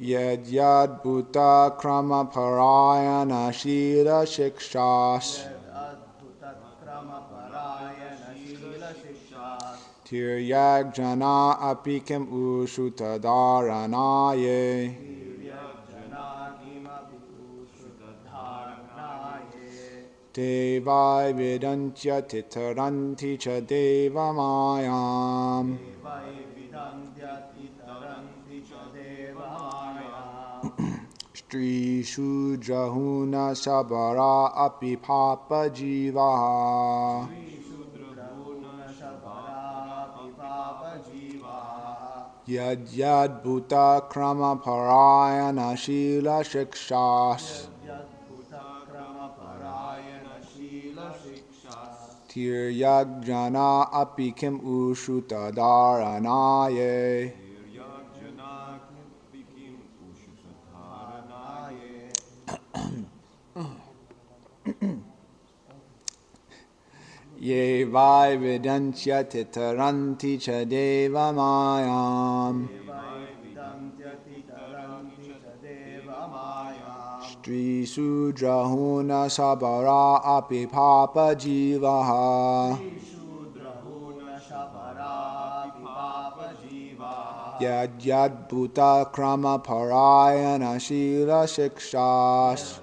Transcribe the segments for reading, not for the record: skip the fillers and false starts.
Yad yad bhuta krama parayana shila shikshas. Tiryag jana apikim ushutadaranaye. Devai vidantya titaranti cha devamayam. Stri shudrahuna sabara api papa jivaha. Yad yad bhuta krama parayana shila shikshas. Tiryag jana api kim ushutadaranaye. Ye vai vidantya titaranti cha devamayam. Stri sudrahuna sabara api papa jivaha. Yad yad bhuta krama parayana shila shikshas.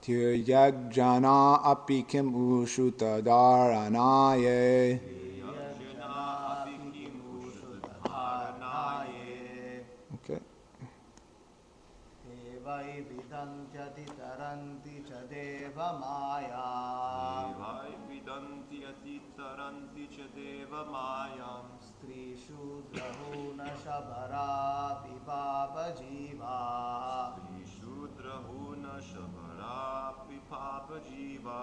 Tiryag jana api kim ushutadaranaye. Okay. Devai vidantyati taranti cha deva maya. Devai vidantyati taranti cha deva maya. Stri shudrahuna shabara pipapa jiva. Stri shudrahuna shabara pipapa jiva.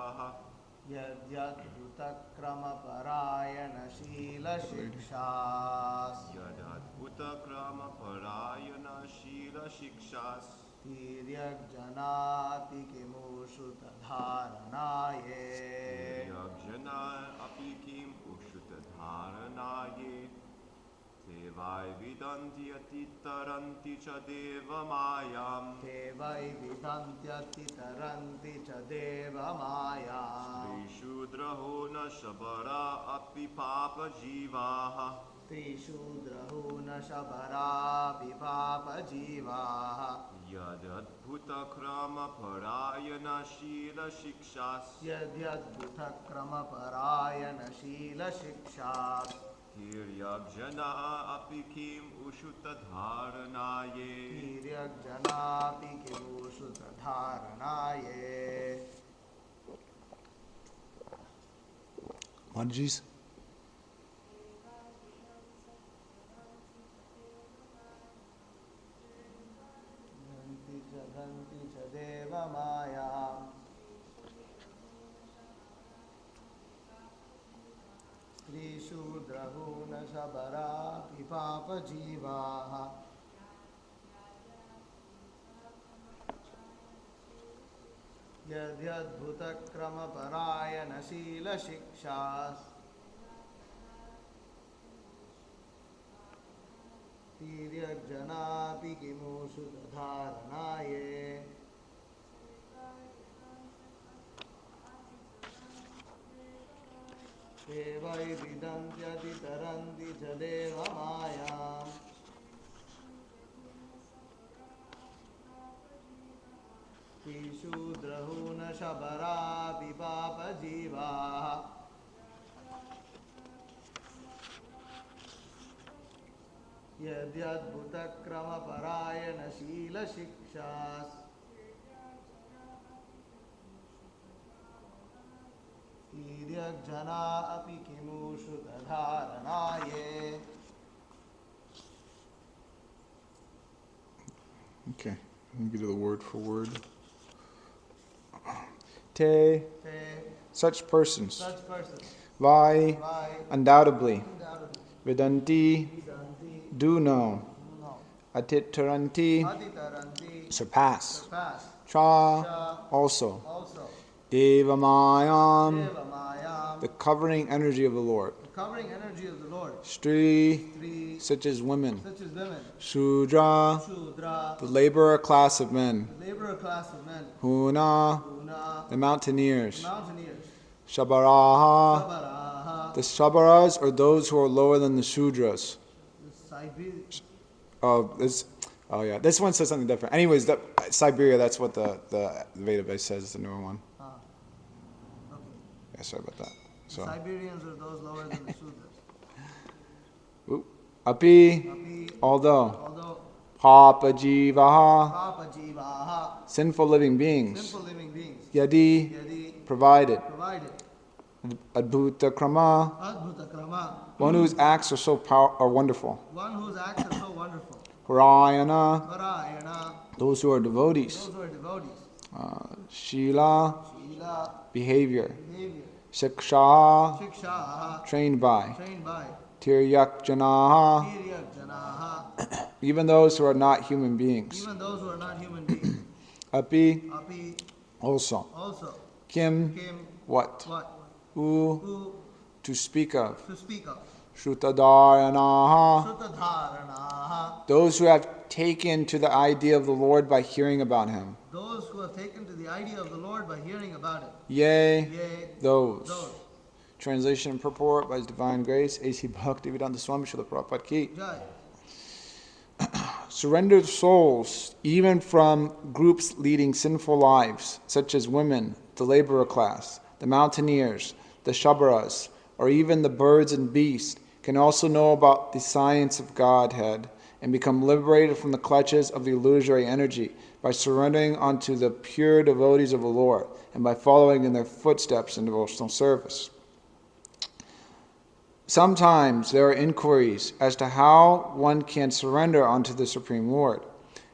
Yad yad bhutakrama parayana shila shikshas. Yad adbhuta krama parayana shila shikshas. Tiryag janati kimushu tadharanaye. Tiryag jana apikim ushutadharanaye. Devai vidantyati taranti cha deva mayam. Devai vidantyati taranti cha deva mayam. Shudrahuna shabara api papa jivaha. Trishudrahuna shabara pipapa jivaha. Yad adbhuta krama parayana shila shikshas. Yad yadbhuta krama parayana shila shikshas. Tiryag jana apikim ushutadharanaye. Tiryag janapi kimushu tadharanaye. Manjis. Janti cha deva maya. Trishudrahuna shabara pipapa jivaha. Yad yadbhuta krama parayana shila shikshas. Tiryag janapi kimushu tadharanaye. Devai vidantyati taranti cha deva maya. Tishudrahuna shabara pipapa jiva. Yad yadbhuta krama parayana shila shikshas. Tiryag jana api kimushu tadharanaye. Okay, let me get to the word for word. Te, such persons. Vai, undoubtedly. Vedanti, do know. Atitaranti, surpass. Cha, also. Devamayam, Devamayam, the covering energy of the Lord. the covering energy of the Lord. Stri, Three, such as women. such as women. Shudra, Shudra, the laborer class of men. the laborer class of men. Huna, Una, the mountaineers. the mountaineers. Shabaraha, Sabaraha, the Shabaras are those who are lower than the Shudras. the Siberian. Oh yeah, this one says something different. Anyways, Siberia, that's what the Veda base says, the newer one. Okay. Yeah, sorry about that. The So, Siberians are those lower than the Sudras. Api, Api, although, although Papa Jivaha, Papa Jivaha, sinful living beings, sinful living beings, Yadi, Yadi, provided, provided, Adbhuta Krama, Adbhuta Krama, one whose acts are wonderful, one whose acts are so wonderful, Parayana, Parayana, those who are devotees, those who are devotees, Shila, Shila, behavior, behavior, Shiksha, Shiksha, trained by, trained by, Tiryak Janaha, Tiryak Janaha, even those who are not human beings. even those who are not human beings, Api, Api, also. also, Kim, Kim, what? what, U, who, to speak of. to speak of, Shrutadharanaha, Sutadharanaha, those who have taken to the idea of the Lord by hearing about him. those who have taken to the idea of the Lord by hearing about it. Yea, Yea, those. those. Translation and purport by His Divine Grace, A.C. Bhaktivedanta Swami Srila Prabhupada Ki. Jai. Surrendered souls, even from groups leading sinful lives, such as women, the laborer class, the mountaineers, the Shabaras, or even the birds and beasts, can also know about the science of Godhead and become liberated from the clutches of the illusory energy by surrendering unto the pure devotees of the Lord and by following in their footsteps in devotional service. Sometimes there are inquiries as to how one can surrender unto the Supreme Lord.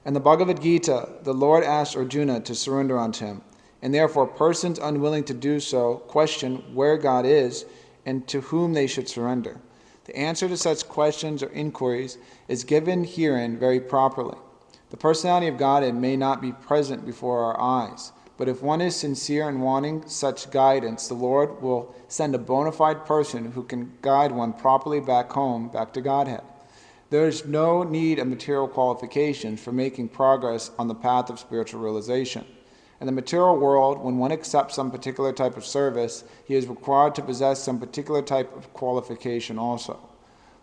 In the Bhagavad Gita, the Lord asked Arjuna to surrender unto him, and therefore persons unwilling to do so question where God is and to whom they should surrender. The answer to such questions or inquiries is given herein very properly. The personality of Godhead may not be present before our eyes, but if one is sincere in wanting such guidance, the Lord will send a bona fide person who can guide one properly back home, back to Godhead. There is no need of material qualifications for making progress on the path of spiritual realization. In the material world, when one accepts some particular type of service, he is required to possess some particular type of qualification also.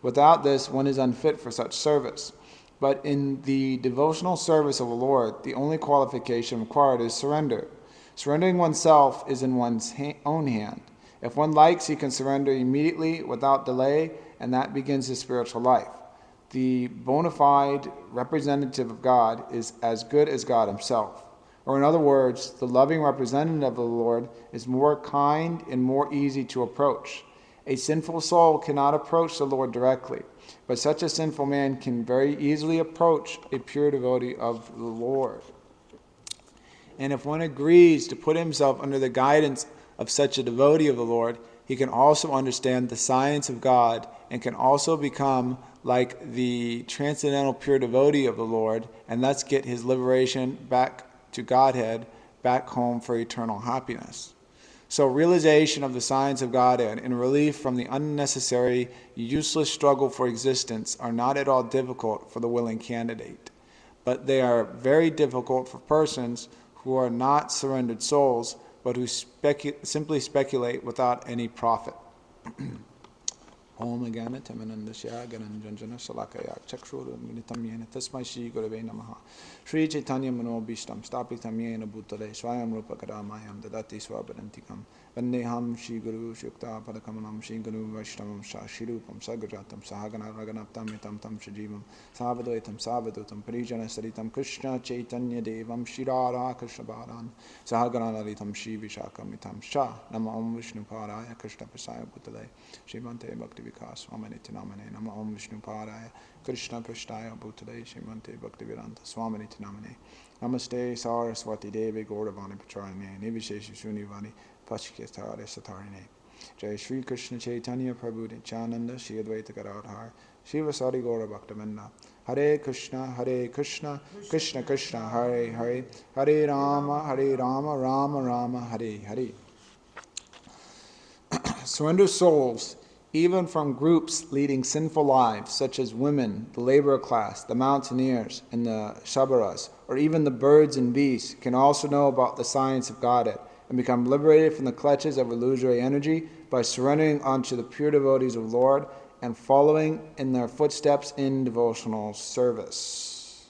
Without this, one is unfit for such service. But in the devotional service of the Lord, the only qualification required is surrender. Surrendering oneself is in one's own hand. If one likes, he can surrender immediately without delay, and that begins his spiritual life. The bona fide representative of God is as good as God himself. Or in other words, the loving representative of the Lord is more kind and more easy to approach. A sinful soul cannot approach the Lord directly, but such a sinful man can very easily approach a pure devotee of the Lord. And if one agrees to put himself under the guidance of such a devotee of the Lord, he can also understand the science of God and can also become like the transcendental pure devotee of the Lord and thus get his liberation back to Godhead, back home for eternal happiness. So realization of the science of Godhead and relief from the unnecessary, useless struggle for existence are not at all difficult for the willing candidate, but they are very difficult for persons who are not surrendered souls, but who simply speculate without any profit. Om Agana Tamanandasya Gananjanjana Salakaya Chakshuruminitam Yena Tasmai Shri Gurave Namaha Sri Chaitanya Manobishtam Stapitam Yena Bhutale Swayam Rupa Kadamayam Dadati Swabadantikam Vandeham Shri Guru Shukta Padakamanam Shri Guru Vaishnavam Shashirupam Sagajatam Sahagana Raganaptam Mitam Tam Shajimam Savadaitam Savadutam Parijana Saritam Krishna Chaitanya Devam Shirara Krishna Bharan Sahagana Lalitam Shri Vishakam Mitam Shah Nama Om Vishnu Paraya Krishna Pasaya Bhutale Shrimante Bhakti Vikas Swaminiti Namane Nama Om Vishnu Paraya Krishna Prashtaya Bhutale Shrimante Bhakti Vedanta Swaminiti Namane Namaste Saraswati Devi Gauravani Pacharane Nivisheshu Sunivani Pachiketare Satarine Jai Shri Krishna Chaitanya Prabhu Nityananda Shri Advaita Gadadhar Shiva Sari Gaura Bhaktivinoda Hare Krishna, Krishna Krishna, Hare Hare, Hare Rama, Rama Rama, Hare Hare. Surrender souls, even from groups leading sinful lives, such as women, the laborer class, the mountaineers, and the shabaras, or even the birds and beasts, can also know about the science of Godhead and become liberated from the clutches of illusory energy by surrendering unto the pure devotees of Lord and following in their footsteps in devotional service.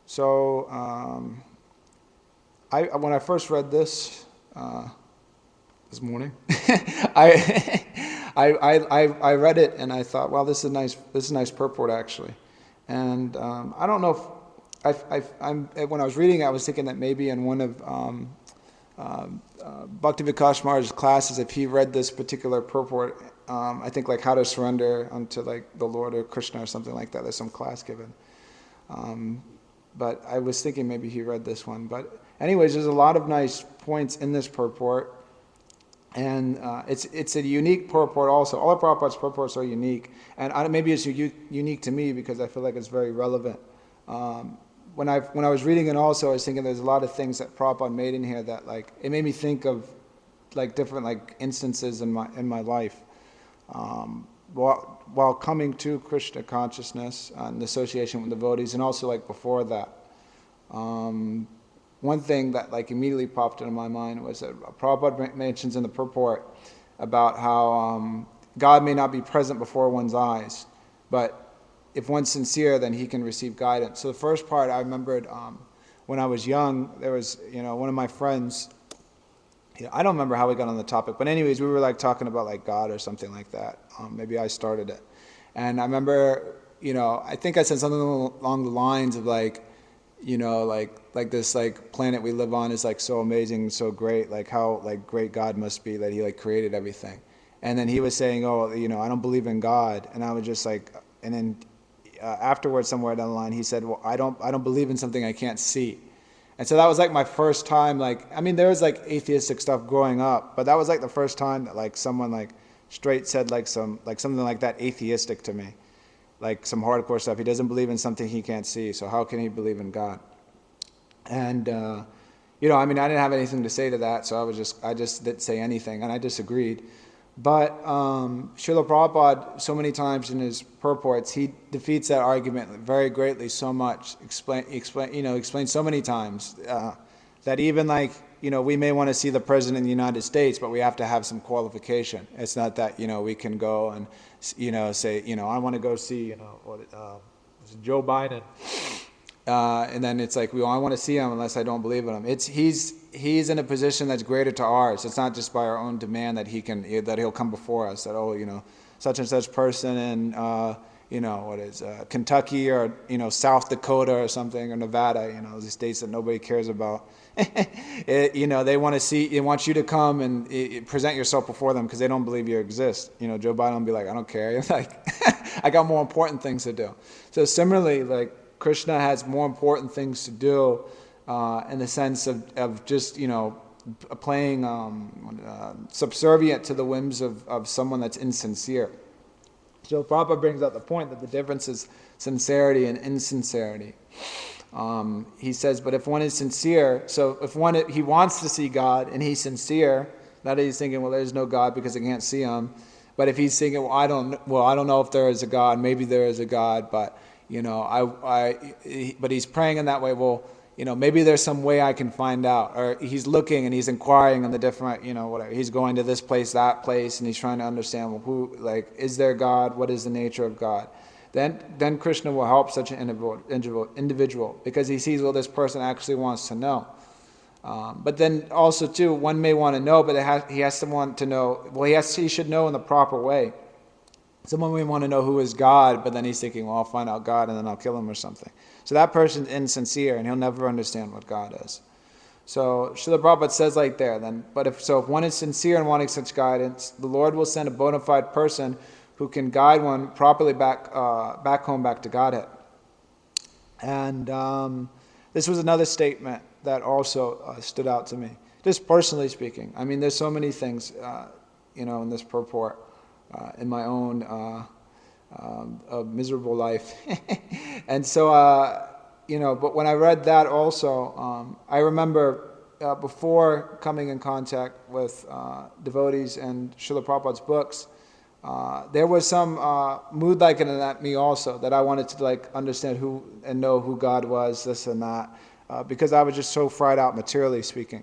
So, when I first read this morning, I read it and I thought, well, this is nice. This is a nice purport actually, and I don't know if when I was reading it, I was thinking that maybe in one of Bhakti Vikas Maharaj's classes, if he read this particular purport, I think like how to surrender unto like the Lord or Krishna or something like that. There's some class given, but I was thinking maybe he read this one. But anyways, there's a lot of nice points in this purport. And it's a unique purport also. All of Prabhupada's purports are unique. And maybe it's unique to me because I feel like it's very relevant. When I was reading it also, I was thinking there's a lot of things that Prabhupada made in here that like, it made me think of like different like instances in my life. While coming to Krishna consciousness and association with devotees, and also like before that. One thing that like immediately popped into my mind was that Prabhupada mentions in the purport about how God may not be present before one's eyes, but if one's sincere, then he can receive guidance. So the first part I remembered when I was young, there was one of my friends. I don't remember how we got on the topic, but anyways, we were like talking about like God or something like that. Maybe I started it, and I remember I think I said something along the lines of like. Like this like planet we live on is like so amazing, so great, like how like great God must be that he like created everything. And then he was saying, oh, I don't believe in God. And I was just like, and then afterwards somewhere down the line he said, well, I don't believe in something I can't see. And so that was like my first time, like, I mean, there was like atheistic stuff growing up, but that was like the first time that like someone like straight said like something like that atheistic to me. Like some hardcore stuff. He doesn't believe in something he can't see, so how can he believe in God? And I mean, I didn't have anything to say to that, so I just didn't say anything, and I disagreed. But Srila Prabhupada, so many times in his purports, he defeats that argument very greatly, so much. Explains so many times that even like we may want to see the president of the United States, but we have to have some qualification. It's not that we can go and say I want to go see Joe Biden, and then it's like I want to see him unless I don't believe in him. He's in a position that's greater to ours. It's not just by our own demand that he'll come before us. That such and such person in Kentucky or South Dakota or something, or Nevada, these states that nobody cares about. They want you to come and present yourself before them because they don't believe you exist. Joe Biden will be like, I don't care. Like, I got more important things to do. So similarly, like Krishna has more important things to do in the sense of just playing subservient to the whims of someone that's insincere. So Prabhupada brings out the point that the difference is sincerity and insincerity. He says, but if one is sincere, so if he wants to see God and he's sincere, not that he's thinking, well, there's no God because I can't see him, but if he's thinking, well, I don't know if there is a God, maybe there is a God, but but he's praying in that way. Well, maybe there's some way I can find out. Or he's looking and he's inquiring on the different, whatever. He's going to this place, that place, and he's trying to understand, well, is there God? What is the nature of God? Then Krishna will help such an individual because he sees, well, this person actually wants to know. But then also too, one may want to know, but he has to want to know. Well, he should know in the proper way. Someone may want to know who is God, but then he's thinking, well, I'll find out God and then I'll kill him or something. So that person's insincere and he'll never understand what God is. So Srila Prabhupada says like there, but if one is sincere in wanting such guidance, the Lord will send a bona fide person who can guide one properly back home, back to Godhead. And this was another statement that also stood out to me, just personally speaking. I mean, there's so many things, in this purport, in my own a miserable life. And so, but when I read that also, I remember before coming in contact with devotees and Srila Prabhupada's books, there was some mood liking at me also, that I wanted to like understand who and know who God was, this and that, because I was just so fried out materially speaking.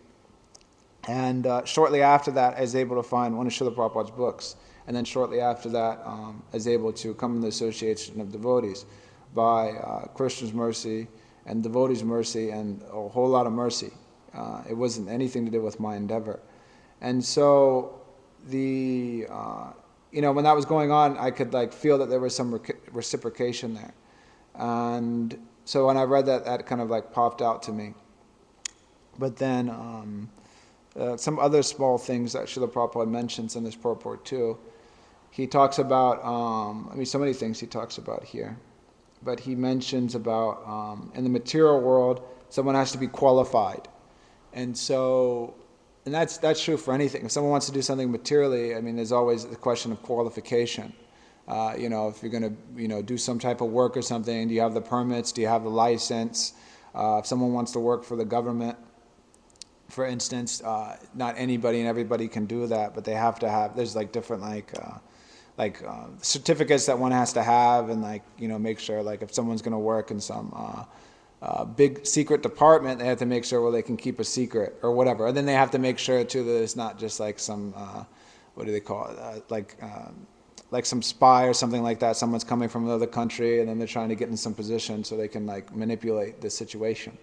And shortly after that, I was able to find one of Srila Prabhupada's books. And then shortly after that, I was able to come in the Association of Devotees by Krishna's mercy and devotees' mercy and a whole lot of mercy. It wasn't anything to do with my endeavor. And so when that was going on, I could like feel that there was some reciprocation there. And so when I read that, that kind of like popped out to me. But then some other small things that Srila Prabhupada mentions in this purport too. He talks about, so many things he talks about here. But he mentions about, in the material world, someone has to be qualified. And so, and that's true for anything. If someone wants to do something materially, there's always the question of qualification. If you're going to, do some type of work or something, do you have the permits? Do you have the license? If someone wants to work for the government, for instance, not anybody and everybody can do that, but they have to have, there's like different certificates that one has to have, and make sure if someone's going to work in some big secret department, they have to make sure they can keep a secret or whatever. And then they have to make sure too that it's not just like some what do they call it, like some spy or something like that. Someone's coming from another country and then they're trying to get in some position so they can manipulate the situation.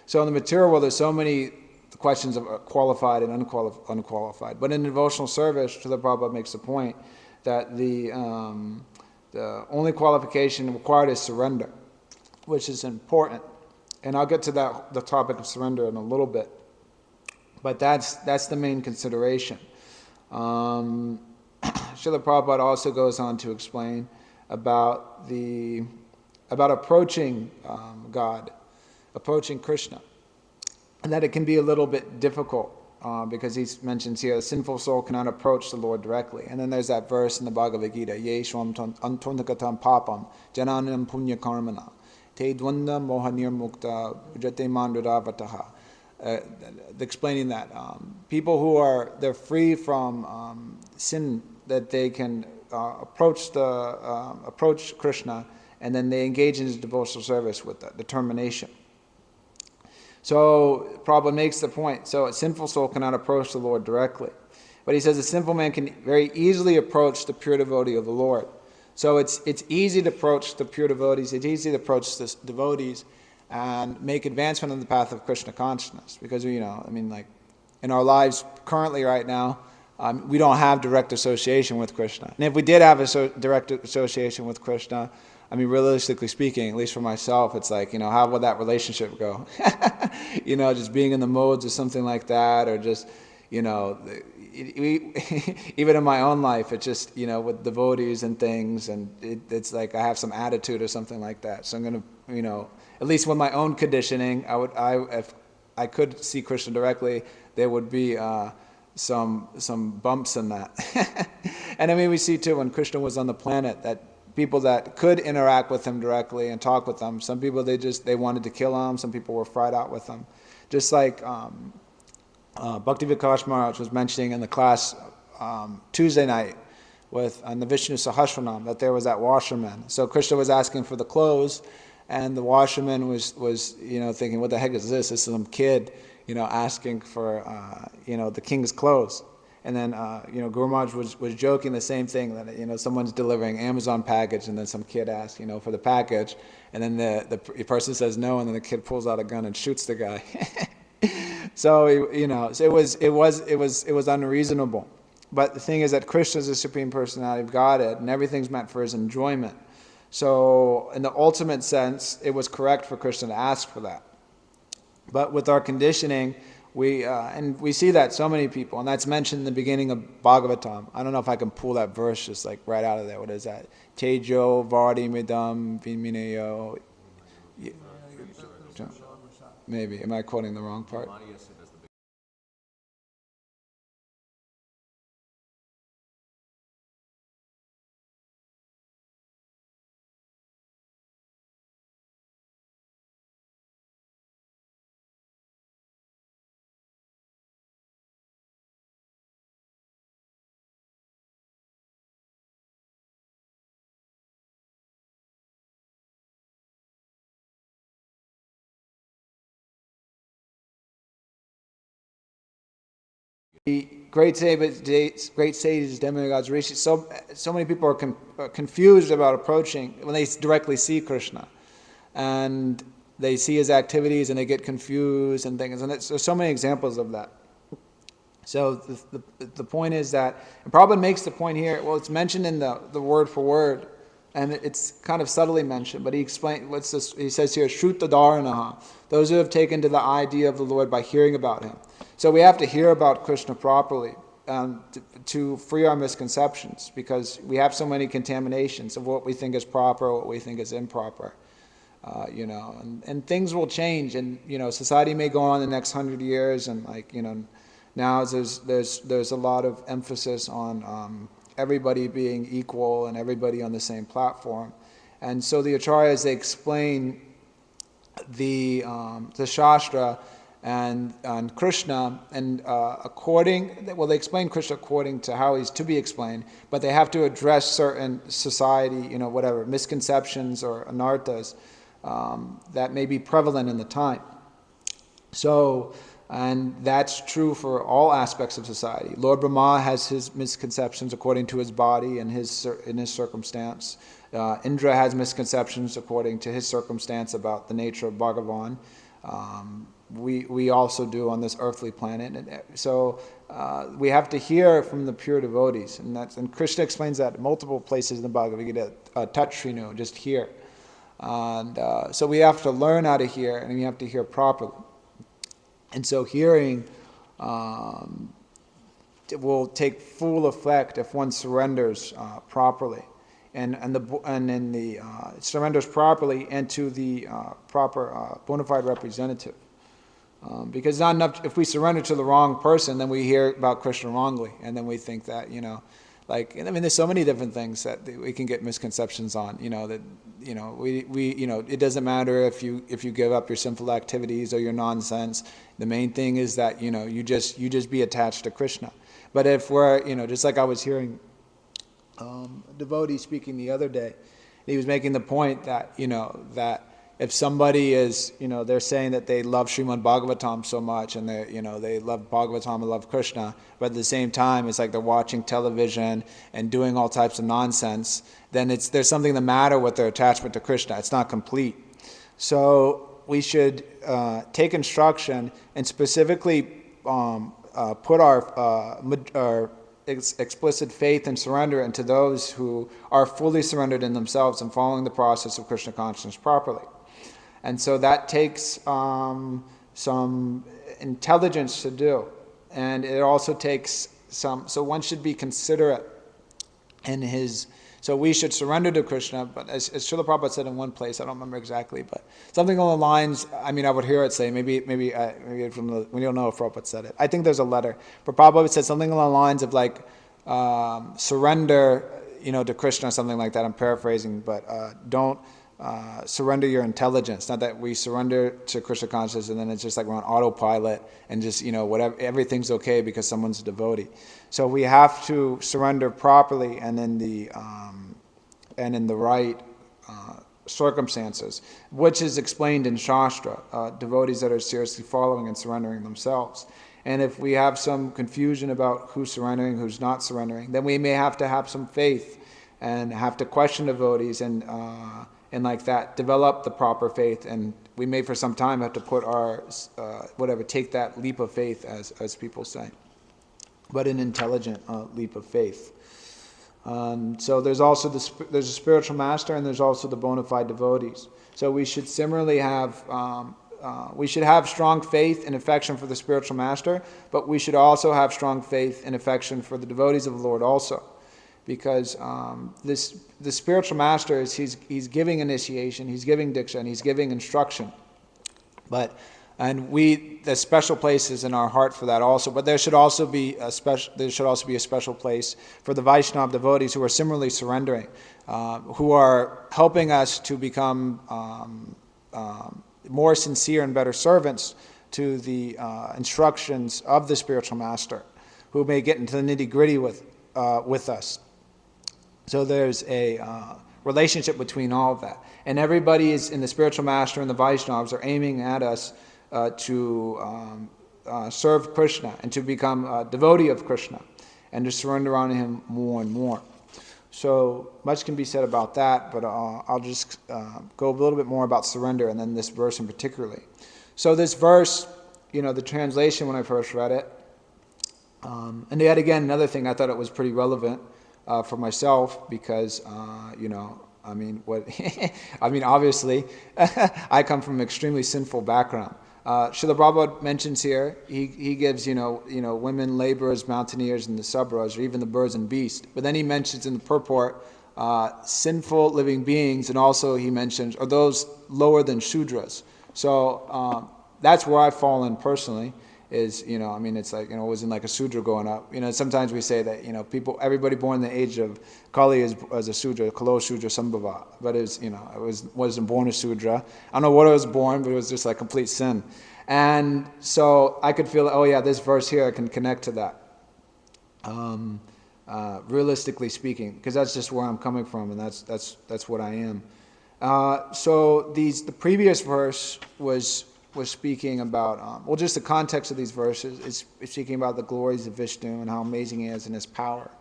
So in the material world, there's so many questions of qualified and unqualified. But in devotional service, Srila Prabhupada makes the point that the only qualification required is surrender, which is important. And I'll get to the topic of surrender in a little bit. But that's the main consideration. Srila Prabhupada also goes on to explain about approaching God, approaching Krishna, and that it can be a little bit difficult because he mentions here a sinful soul cannot approach the Lord directly. And then there's that verse in the Bhagavad Gita, Ye shvam antonakatam papam jananam punya karmana te dvanda mohanir mukta ujate mandraravataha. Explaining that people they're free from sin, that they can approach Krishna, and then they engage in his devotional service with determination. So Prabhupada makes the point. So a sinful soul cannot approach the Lord directly, but he says a sinful man can very easily approach the pure devotee of the Lord. So it's easy to approach the pure devotees. It's easy to approach the devotees and make advancement on the path of Krishna consciousness. Because, in our lives currently right now, we don't have direct association with Krishna. And if we did have a direct association with Krishna, realistically speaking, at least for myself, it's how would that relationship go? Just being in the modes or something like that, or just, even in my own life, it's just, with devotees and things, and it's like I have some attitude or something like that. So I'm going to, at least with my own conditioning, if I could see Krishna directly, there would be some bumps in that. And we see too, when Krishna was on the planet, that people that could interact with him directly and talk with him, some people they wanted to kill him, some people were fried out with him. Just like Bhakti Vikas Maharaj was mentioning in the class Tuesday night on the Vishnu Sahasranam, that there was that washerman. So Krishna was asking for the clothes, and the washerman was thinking, what the heck is this? This is some kid, asking for the king's clothes. And then Guru Maharaj was joking the same thing, that someone's delivering Amazon package, and then some kid asks for the package, and then the person says no, and then the kid pulls out a gun and shoots the guy. So it was unreasonable. But the thing is that Krishna is the Supreme Personality of Godhead, and everything's meant for his enjoyment. So in the ultimate sense, it was correct for Krishna to ask for that. But with our conditioning, we see that so many people, and that's mentioned in the beginning of Bhagavatam. I don't know if I can pull that verse just right out of there. What is that? Tejo Vardi Midam Viminayo. Maybe. Am I quoting the wrong part? the great sages, demigods, rishis, so many people are confused about approaching when they directly see Krishna, and they see his activities and they get confused and things, and there's so many examples of that. So the point is that, and Prabhupada makes the point here, well, it's mentioned in the word for word, and it's kind of subtly mentioned, but he explains, what's this? He says here, Shruta Dharanaha, those who have taken to the idea of the Lord by hearing about him. So we have to hear about Krishna properly to free our misconceptions, because we have so many contaminations of what we think is proper, what we think is improper. And things will change, and society may go on the next 100 years, and now there's a lot of emphasis on everybody being equal and everybody on the same platform, and so the acharyas, they explain the Shastra and Krishna, and they explain Krishna according to how he's to be explained, but they have to address certain society, misconceptions or anarthas that may be prevalent in the time. So, and that's true for all aspects of society. Lord Brahma has his misconceptions according to his body and his circumstance. Indra has misconceptions according to his circumstance about the nature of Bhagavan. We also do on this earthly planet. And so we have to hear from the pure devotees, and Krishna explains that in multiple places in the Bhagavad Gita. Tatshrinu, just hear. And so we have to learn how to hear, and we have to hear properly. And so hearing will take full effect if one surrenders properly, and surrenders properly and to the proper bona fide representative. Because not enough, if we surrender to the wrong person, then we hear about Krishna wrongly, and then we think that there's so many different things that we can get misconceptions on. It doesn't matter if you give up your sinful activities or your nonsense. The main thing is that you just be attached to Krishna. But if we're just like I was hearing a devotee speaking the other day, he was making the point that that if somebody is they're saying that they love Srimad Bhagavatam so much, and they love Bhagavatam and love Krishna, but at the same time it's like they're watching television and doing all types of nonsense, then there's something the matter with their attachment to Krishna. It's not complete. So we should take instruction and specifically put our explicit faith and surrender into those who are fully surrendered in themselves and following the process of Krishna consciousness properly. And so that takes some intelligence to do, and it also takes so one should be considerate in his. So we should surrender to Krishna, but as Srila Prabhupada said in one place, I don't remember exactly, but something along the lines, I would hear it say, maybe we don't know if Prabhupada said it. I think there's a letter. But Prabhupada said something along the lines of surrender, to Krishna or something like that. I'm paraphrasing, but don't surrender your intelligence. Not that we surrender to Krishna consciousness and then it's just like we're on autopilot and just, whatever, everything's okay because someone's a devotee. So we have to surrender properly and in the right circumstances, which is explained in Shastra, devotees that are seriously following and surrendering themselves. And if we have some confusion about who's surrendering, who's not surrendering, then we may have to have some faith and have to question devotees and like that, develop the proper faith. And we may for some time have to put our, take that leap of faith, as people say, but an intelligent leap of faith. So there's also there's a spiritual master, and there's also the bona fide devotees. So we should similarly have strong faith and affection for the spiritual master, but we should also have strong faith and affection for the devotees of the Lord also, because the spiritual master is he's giving initiation, he's giving diksha, and he's giving instruction, there's special places in our heart for that also. But there should also be a special place for the Vaishnava devotees who are similarly surrendering, who are helping us to become more sincere and better servants to the instructions of the spiritual master, who may get into the nitty-gritty with us. So there's a relationship between all of that, and everybody is in the spiritual master and the Vaishnavas are aiming at us to serve Krishna and to become a devotee of Krishna and to surrender on him more and more. So much can be said about that, but I'll just go a little bit more about surrender and then this verse in particularly. So this verse, the translation when I first read it, and yet again, another thing, I thought it was pretty relevant for myself because, obviously, I come from an extremely sinful background. Srila Prabhupada mentions here, he gives, women, laborers, mountaineers, and the subras, or even the birds and beasts. But then he mentions in the purport, sinful living beings, and also he mentions, are those lower than Shudras. So that's where I fall in personally, is, it's like, it wasn't like a Sudra growing up. Sometimes we say that, everybody born in the age of Kali is a Sudra, Kalo Sudra Sambhava. But wasn't born a Sudra. I don't know what I was born, but it was just like complete sin. And so I could feel, this verse here, I can connect to that. Realistically speaking, because that's just where I'm coming from, and that's what I am. So the previous verse was speaking about, just the context of these verses is speaking about the glories of Vishnu and how amazing he is in his power.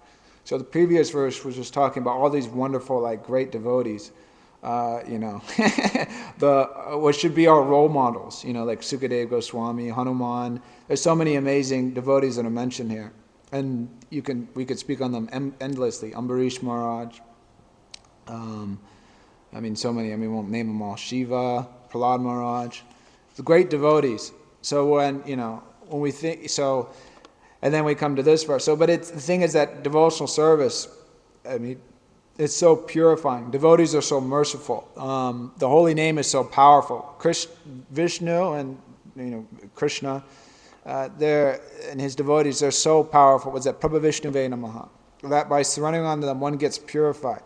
So the previous verse was just talking about all these wonderful, great devotees, what should be our role models, like Sukadeva Goswami, Hanuman. There's so many amazing devotees that are mentioned here. And we could speak on them endlessly. Ambarish Maharaj, so many, we won't name them all. Shiva, Prahlad Maharaj. The great devotees. So when we think, and then we come to this verse. But the thing is that devotional service, it's so purifying. Devotees are so merciful. The holy name is so powerful. Vishnu and Krishna, and his devotees, they're so powerful. What's that? Prabhu Vishnu Ve Namaha. That by surrendering unto them, one gets purified.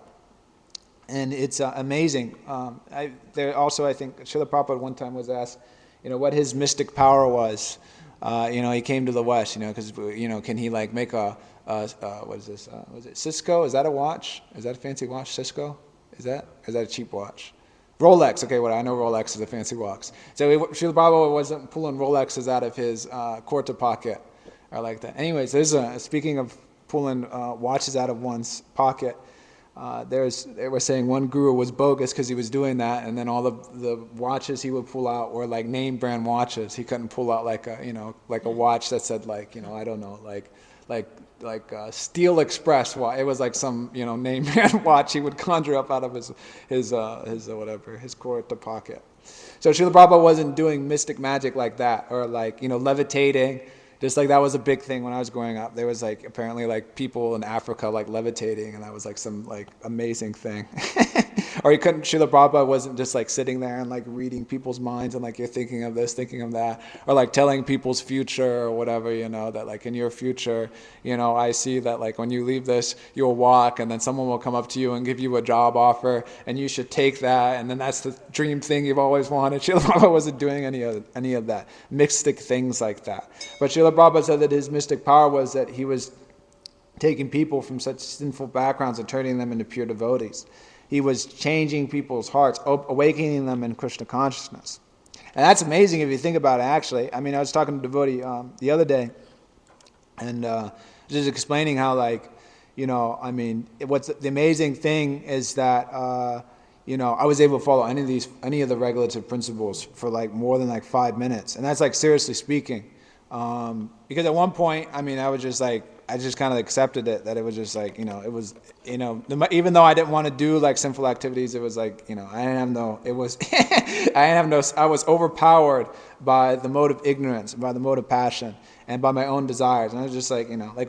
And it's amazing. I think Srila Prabhupada one time was asked, what his mystic power was. He came to the West, because, can he make a, what is this? Was it Cisco? Is that a watch? Is that a fancy watch, Cisco? Is that a cheap watch? Rolex, okay, I know Rolex is a fancy watch. So Srila Prabhupada wasn't pulling Rolexes out of his kurta pocket or like that. Anyways, speaking of pulling watches out of one's pocket, they were saying one guru was bogus because he was doing that, and then all the watches he would pull out were like name brand watches. He couldn't pull out like a watch that said I don't know, like Steel Express watch. It was like some name brand watch he would conjure up out of his kurta pocket. So Srila Prabhupada wasn't doing mystic magic like that, or levitating. Just that was a big thing when I was growing up. There was apparently people in Africa levitating, and that was some amazing thing. Or Srila Prabhupada wasn't just like sitting there and reading people's minds and you're thinking of this, thinking of that, or telling people's future or whatever, that in your future, I see that when you leave this, you'll walk and then someone will come up to you and give you a job offer and you should take that, and then that's the dream thing you've always wanted. Srila Prabhupada wasn't doing any of that, mystic things like that. But Srila Prabhupada said that his mystic power was that he was taking people from such sinful backgrounds and turning them into pure devotees. He was changing people's hearts, awakening them in Krishna consciousness. And that's amazing if you think about it, actually. I was talking to a devotee the other day, and just explaining how, what's the amazing thing is that, I was able to follow any of the regulative principles for more than 5 minutes. And that's seriously speaking. Because at one point, I was just I just kind of accepted it, that it was just it was, even though I didn't want to do sinful activities, it was I was overpowered by the mode of ignorance, by the mode of passion, and by my own desires. And I was just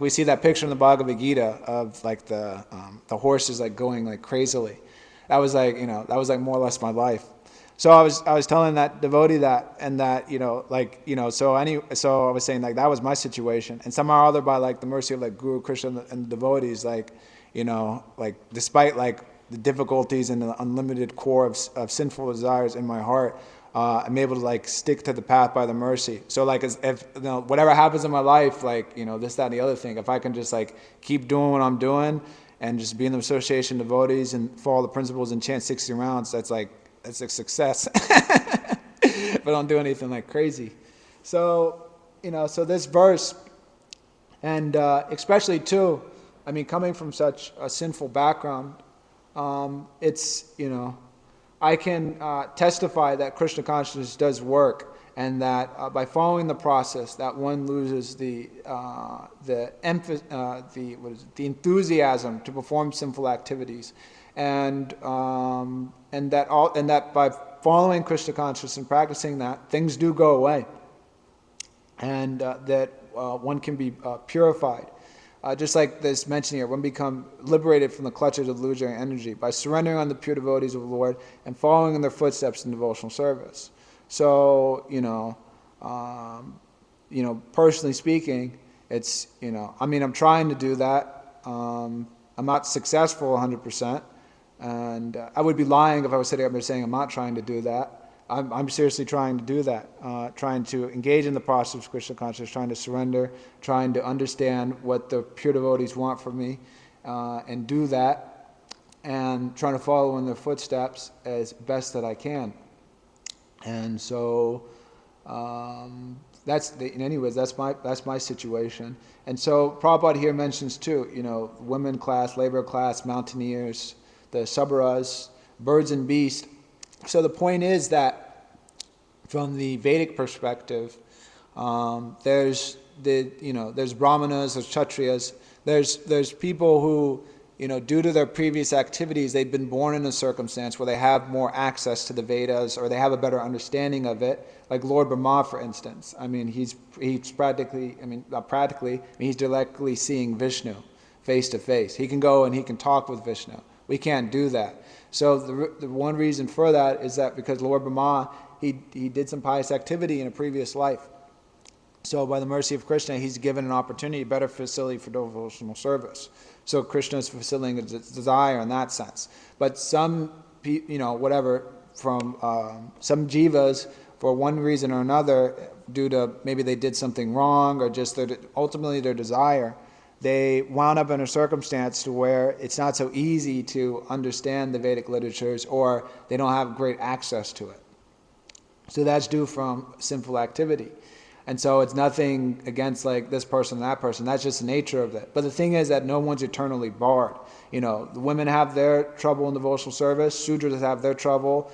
we see that picture in the Bhagavad Gita of the horses going crazily. That was that was more or less my life. So I was telling that devotee that, and that so I was saying that was my situation, and somehow or other, by the mercy of Guru Krishna and the devotees, despite the difficulties and the unlimited core of sinful desires in my heart, I'm able to stick to the path by the mercy. So as if whatever happens in my life, this, that, and the other thing, if I can just keep doing what I'm doing and just be in the association of devotees and follow the principles and chant 60 rounds, that's a success. But don't do anything crazy. So, so this verse, and especially too, I mean, coming from such a sinful background, it's, I can testify that Krishna consciousness does work, and that by following the process, that one loses the enthusiasm to perform sinful activities, and that by following Krishna consciousness and practicing that, things do go away, and that one can be purified. Just like this mentioned here, one become liberated from the clutches of illusory energy by surrendering on the pure devotees of the Lord and following in their footsteps in devotional service. So, personally speaking, it's, I'm trying to do that. I'm not successful 100%, and I would be lying if I was sitting up there saying I'm not trying to do that. I'm seriously trying to do that, trying to engage in the process of Krishna consciousness, trying to surrender, trying to understand what the pure devotees want from me, and do that, and trying to follow in their footsteps as best that I can. And so, that's my situation. And so Prabhupada here mentions too, women class, labor class, mountaineers, the Sabaras, birds and beasts. So the point is that from the Vedic perspective, there's brahmanas, there's kshatriyas, there's people who, due to their previous activities, they've been born in a circumstance where they have more access to the Vedas, or they have a better understanding of it. Like Lord Brahma, for instance. He's practically, not practically, he's directly seeing Vishnu face to face. He can go and he can talk with Vishnu. We can't do that. So the one reason for that is that because Lord Brahma, he did some pious activity in a previous life. So by the mercy of Krishna, he's given an opportunity, a better facility for devotional service. So Krishna is fulfilling his desire in that sense. But some, from some jivas, for one reason or another, due to maybe they did something wrong or just ultimately their desire, they wound up in a circumstance to where it's not so easy to understand the Vedic literatures, or they don't have great access to it. So that's due from sinful activity. And so it's nothing against like this person and that person. That's just the nature of it. But the thing is that no one's eternally barred. The women have their trouble in devotional service. Sudras have their trouble.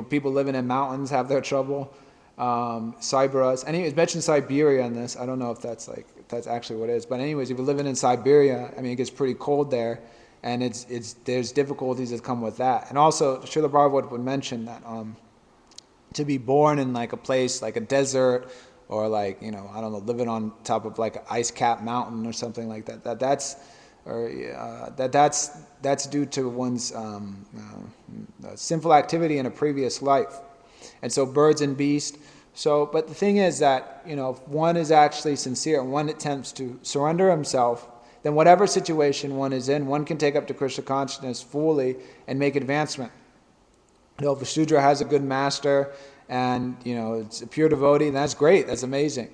People living in mountains have their trouble. Siberas. And he mentioned Siberia in this. I don't know if that's actually what it is. But anyways, if you're living in Siberia, it gets pretty cold there, and there's difficulties that come with that. And also, Srila Prabhupada would mention that to be born in like a place like a desert, or like living on top of like an ice-capped mountain or something like that. That's due to one's sinful activity in a previous life. And so birds and beasts. But the thing is that, if one is actually sincere and one attempts to surrender himself, then whatever situation one is in, one can take up to Krishna consciousness fully and make advancement. If a Shudra has a good master and, it's a pure devotee, that's great, that's amazing.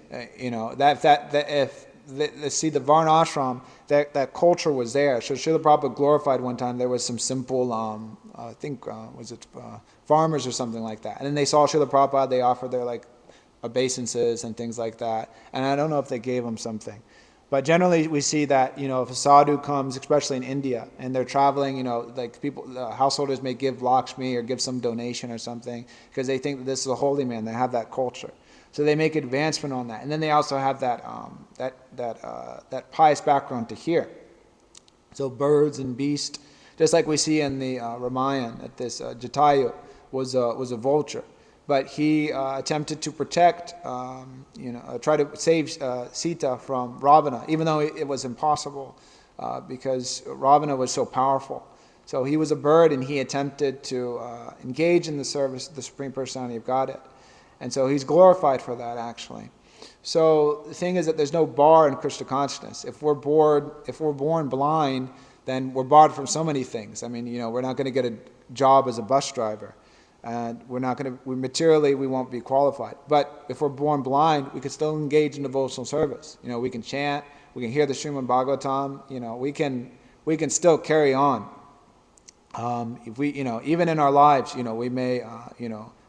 See the Varna ashram, that culture was there. So Srila Prabhupada glorified one time, there was some simple, farmers or something like that. And then they saw Srila Prabhupada, they offered their obeisances and things like that. And I don't know if they gave them something. But generally we see that, if a sadhu comes, especially in India, and they're traveling, householders may give Lakshmi or give some donation or something, because they think that this is a holy man, they have that culture. So they make advancement on that. And then they also have that pious background to hear. So birds and beasts, just like we see in the Ramayana, that this Jatayu was a vulture. But he attempted to protect, try to save Sita from Ravana, even though it was impossible because Ravana was so powerful. So he was a bird, and he attempted to engage in the service of the Supreme Personality of Godhead. And so he's glorified for that, actually. So the thing is that there's no bar in Krishna consciousness. If we're born blind, then we're barred from so many things. We're not going to get a job as a bus driver. And materially we won't be qualified. But if we're born blind, we can still engage in devotional service. We can chant, we can hear the Srimad Bhagavatam, we can still carry on. If we, even in our lives, we may,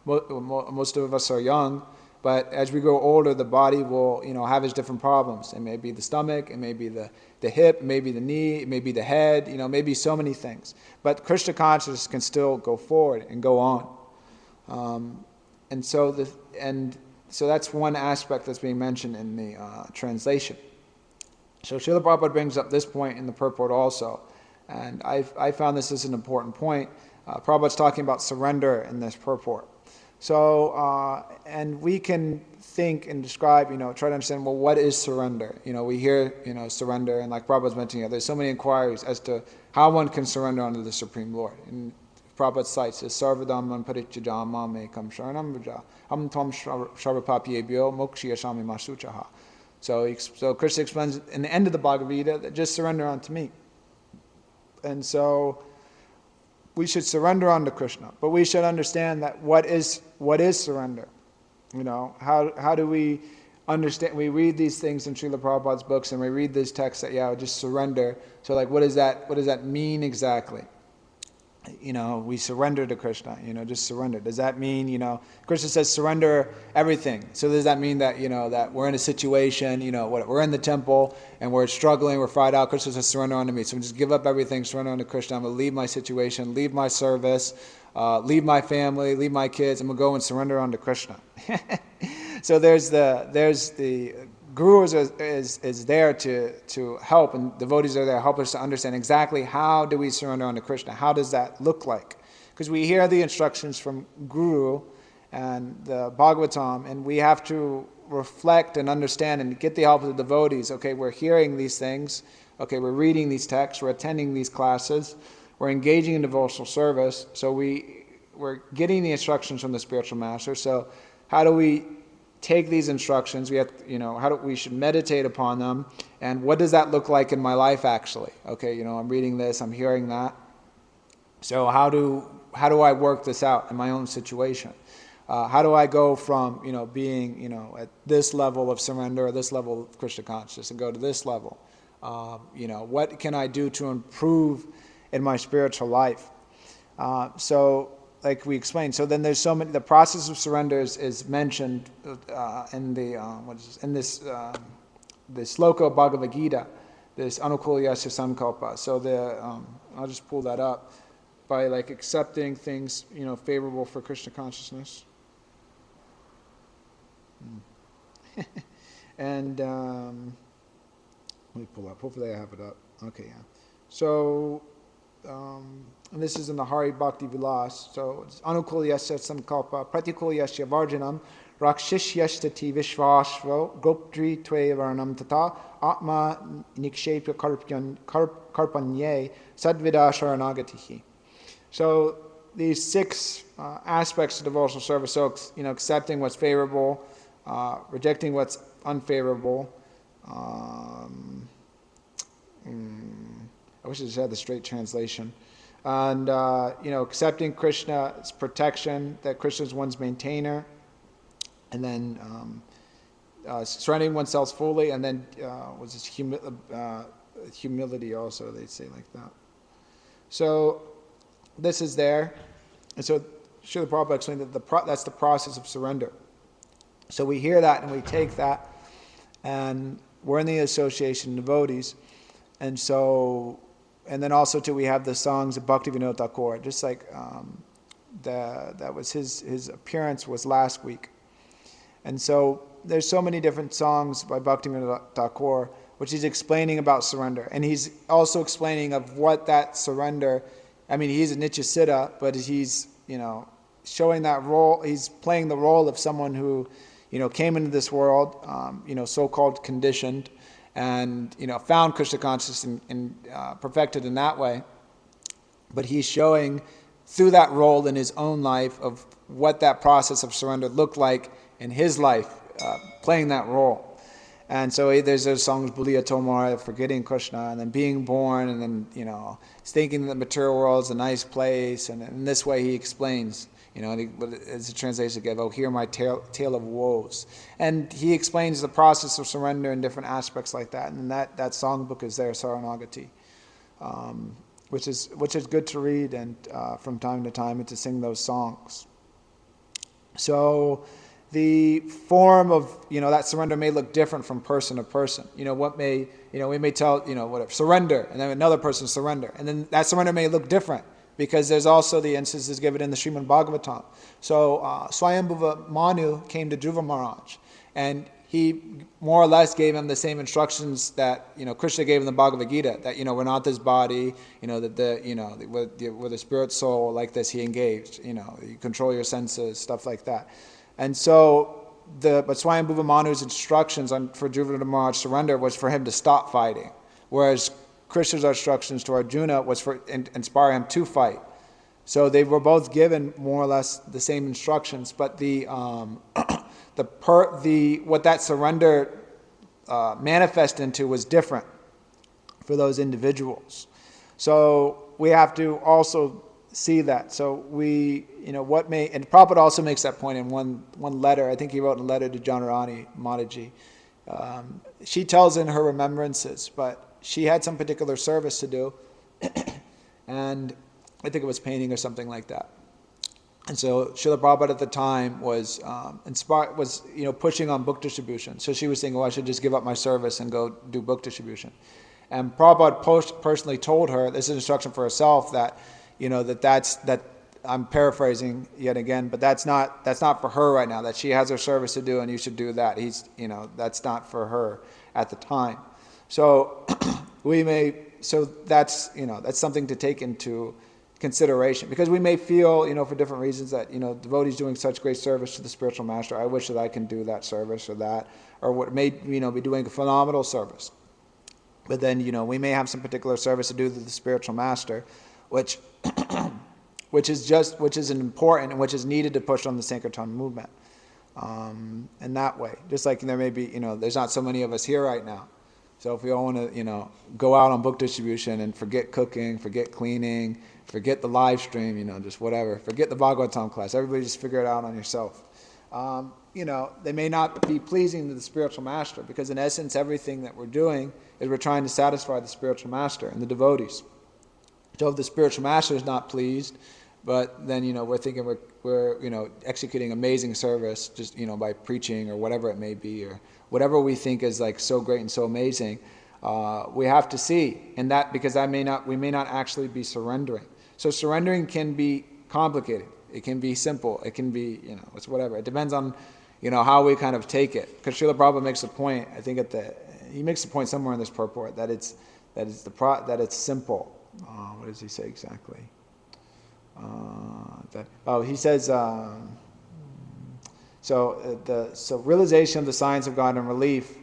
most of us are young, But as we grow older, the body will, have its different problems. It may be the stomach, it may be the hip, it may be the knee, it may be the head, maybe so many things. But Krishna consciousness can still go forward and go on. And so that's one aspect that's being mentioned in the translation. So Srila Prabhupada brings up this point in the purport also. And I found this is an important point. Prabhupada's talking about surrender in this purport. So, and we can think and describe, try to understand, well, what is surrender? We hear, surrender, and like Prabhupada's mentioning, there's so many inquiries as to how one can surrender unto the Supreme Lord. And Prabhupada cites this, Sarvadhamman Parityajam Mamekam Sharanam Vraja Ham Tvam Sarvapapyebhyo Mokshiyashami Masuchaha. So Krishna explains in the end of the Bhagavad Gita that just surrender unto me. And so we should surrender unto Krishna, but we should understand that what is surrender. How do we understand? We read these things in Srila Prabhupada's books, and we read these texts that just surrender. So like, what does that mean exactly? We surrender to Krishna. Just surrender. Does that mean Krishna says surrender everything? So does that mean that that we're in a situation? We're in the temple and we're struggling, we're fried out. Krishna says surrender unto me. So just give up everything, surrender unto Krishna. I'm gonna leave my situation, leave my service, leave my family, leave my kids. I'm gonna go and surrender unto Krishna. So there's the Guru is there to help, and devotees are there to help us to understand exactly how do we surrender unto Krishna. How does that look like? Because we hear the instructions from Guru and the Bhagavatam, and we have to reflect and understand and get the help of the devotees. Okay, we're hearing these things. Okay, we're reading these texts. We're attending these classes. We're engaging in devotional service. So we're getting the instructions from the spiritual master. So how do we take these instructions? We have, we should meditate upon them, and what does that look like in my life actually? Okay, I'm reading this, I'm hearing that. So how do I work this out in my own situation? How do I go from being at this level of surrender or this level of Krishna consciousness and go to this level? What can I do to improve in my spiritual life? So like we explained, so then there's so many. The process of surrender is mentioned in this sloka of Bhagavad Gita, this anukulyasya sankalpa. So I'll just pull that up by like accepting things favorable for Krishna consciousness. And let me pull up. Hopefully I have it up. Okay, yeah. So. And this is in the Hari Bhakti Vilas. So it's anukulyasya sankalpa pratikulyasya varjanam rakshishyashtati vishvashvo goptri tve varnam tata atma nikshepya karpanye sadvida sharanagatihi. So these 6 aspects of devotional service, so accepting what's favorable, rejecting what's unfavorable, I wish I just had the straight translation. And, accepting Krishna's protection, that Krishna is one's maintainer. And then surrendering oneself fully. And then humility also, they say like that. So this is there. And so Srila Prabhupada explained that that's the process of surrender. So we hear that and we take that. And we're in the association of devotees. And so... And then also too, we have the songs of Bhaktivinoda Thakur. Just like that was his appearance was last week, and so there's so many different songs by Bhaktivinoda Thakur, which he's explaining about surrender, and he's also explaining of what that surrender. I mean, he's a Nityasiddha, but he's showing that role. He's playing the role of someone who came into this world, so-called conditioned. And found Krishna consciousness and perfected in that way. But he's showing through that role in his own life of what that process of surrender looked like in his life, playing that role. And so there's those songs, Buliya Tomar, forgetting Krishna, and then being born, and then thinking that the material world is a nice place. And in this way, he explains. As a translation gave, hear my tale of woes. And he explains the process of surrender in different aspects like that. And that songbook is there, Saranagati, which is good to read and from time to time and to sing those songs. So the form of, that surrender may look different from person to person. We may tell, whatever, surrender, and then another person surrender. And then that surrender may look different because there's also the instances given in the Srimad Bhagavatam. So Swayambhuva Manu came to Dhruva Maharaj, and he more or less gave him the same instructions that Krishna gave in the Bhagavad Gita, that we're not this body, that we're the spirit soul, like this he engaged, you control your senses, stuff like that. And so but Swayambhuva Manu's instructions for Dhruva Maharaj surrender was for him to stop fighting, whereas Krishna's instructions to Arjuna was for inspire him to fight. So they were both given more or less the same instructions, but what that surrender manifest into was different for those individuals. So we have to also see that. So and Prabhupada also makes that point in one letter. I think he wrote a letter to Janarani Mataji. She tells in her remembrances, but she had some particular service to do, and I think it was painting or something like that. And so Srila Prabhupada at the time was pushing on book distribution. So she was saying, I should just give up my service and go do book distribution. And Prabhupada personally told her, this is an instruction for herself, that that I'm paraphrasing yet again, but that's not for her right now. That she has her service to do, and you should do that. That's not for her at the time. So that's something to take into consideration, because we may feel, for different reasons that, devotees doing such great service to the spiritual master, I wish that I can do that service or what may, be doing a phenomenal service. But then, we may have some particular service to do to the spiritual master, which is important and which is needed to push on the Sankirtan movement. In that way, just like there may be, there's not so many of us here right now. So if we all want to, go out on book distribution and forget cooking, forget cleaning, forget the live stream, just whatever, forget the Bhagavatam class, everybody just figure it out on yourself. They may not be pleasing to the spiritual master, because in essence, everything that we're doing is we're trying to satisfy the spiritual master and the devotees. So if the spiritual master is not pleased, but then, we're thinking we're executing amazing service just, by preaching or whatever it may be, or whatever we think is like so great and so amazing, we have to see in that, because we may not actually be surrendering. So surrendering can be complicated. It can be simple. It can be, it's whatever. It depends on, how we kind of take it. Because Srila Prabhupada makes a point, I think he makes a point somewhere in this purport that it's simple. What does he say exactly? He says, so realization of the science of God and relief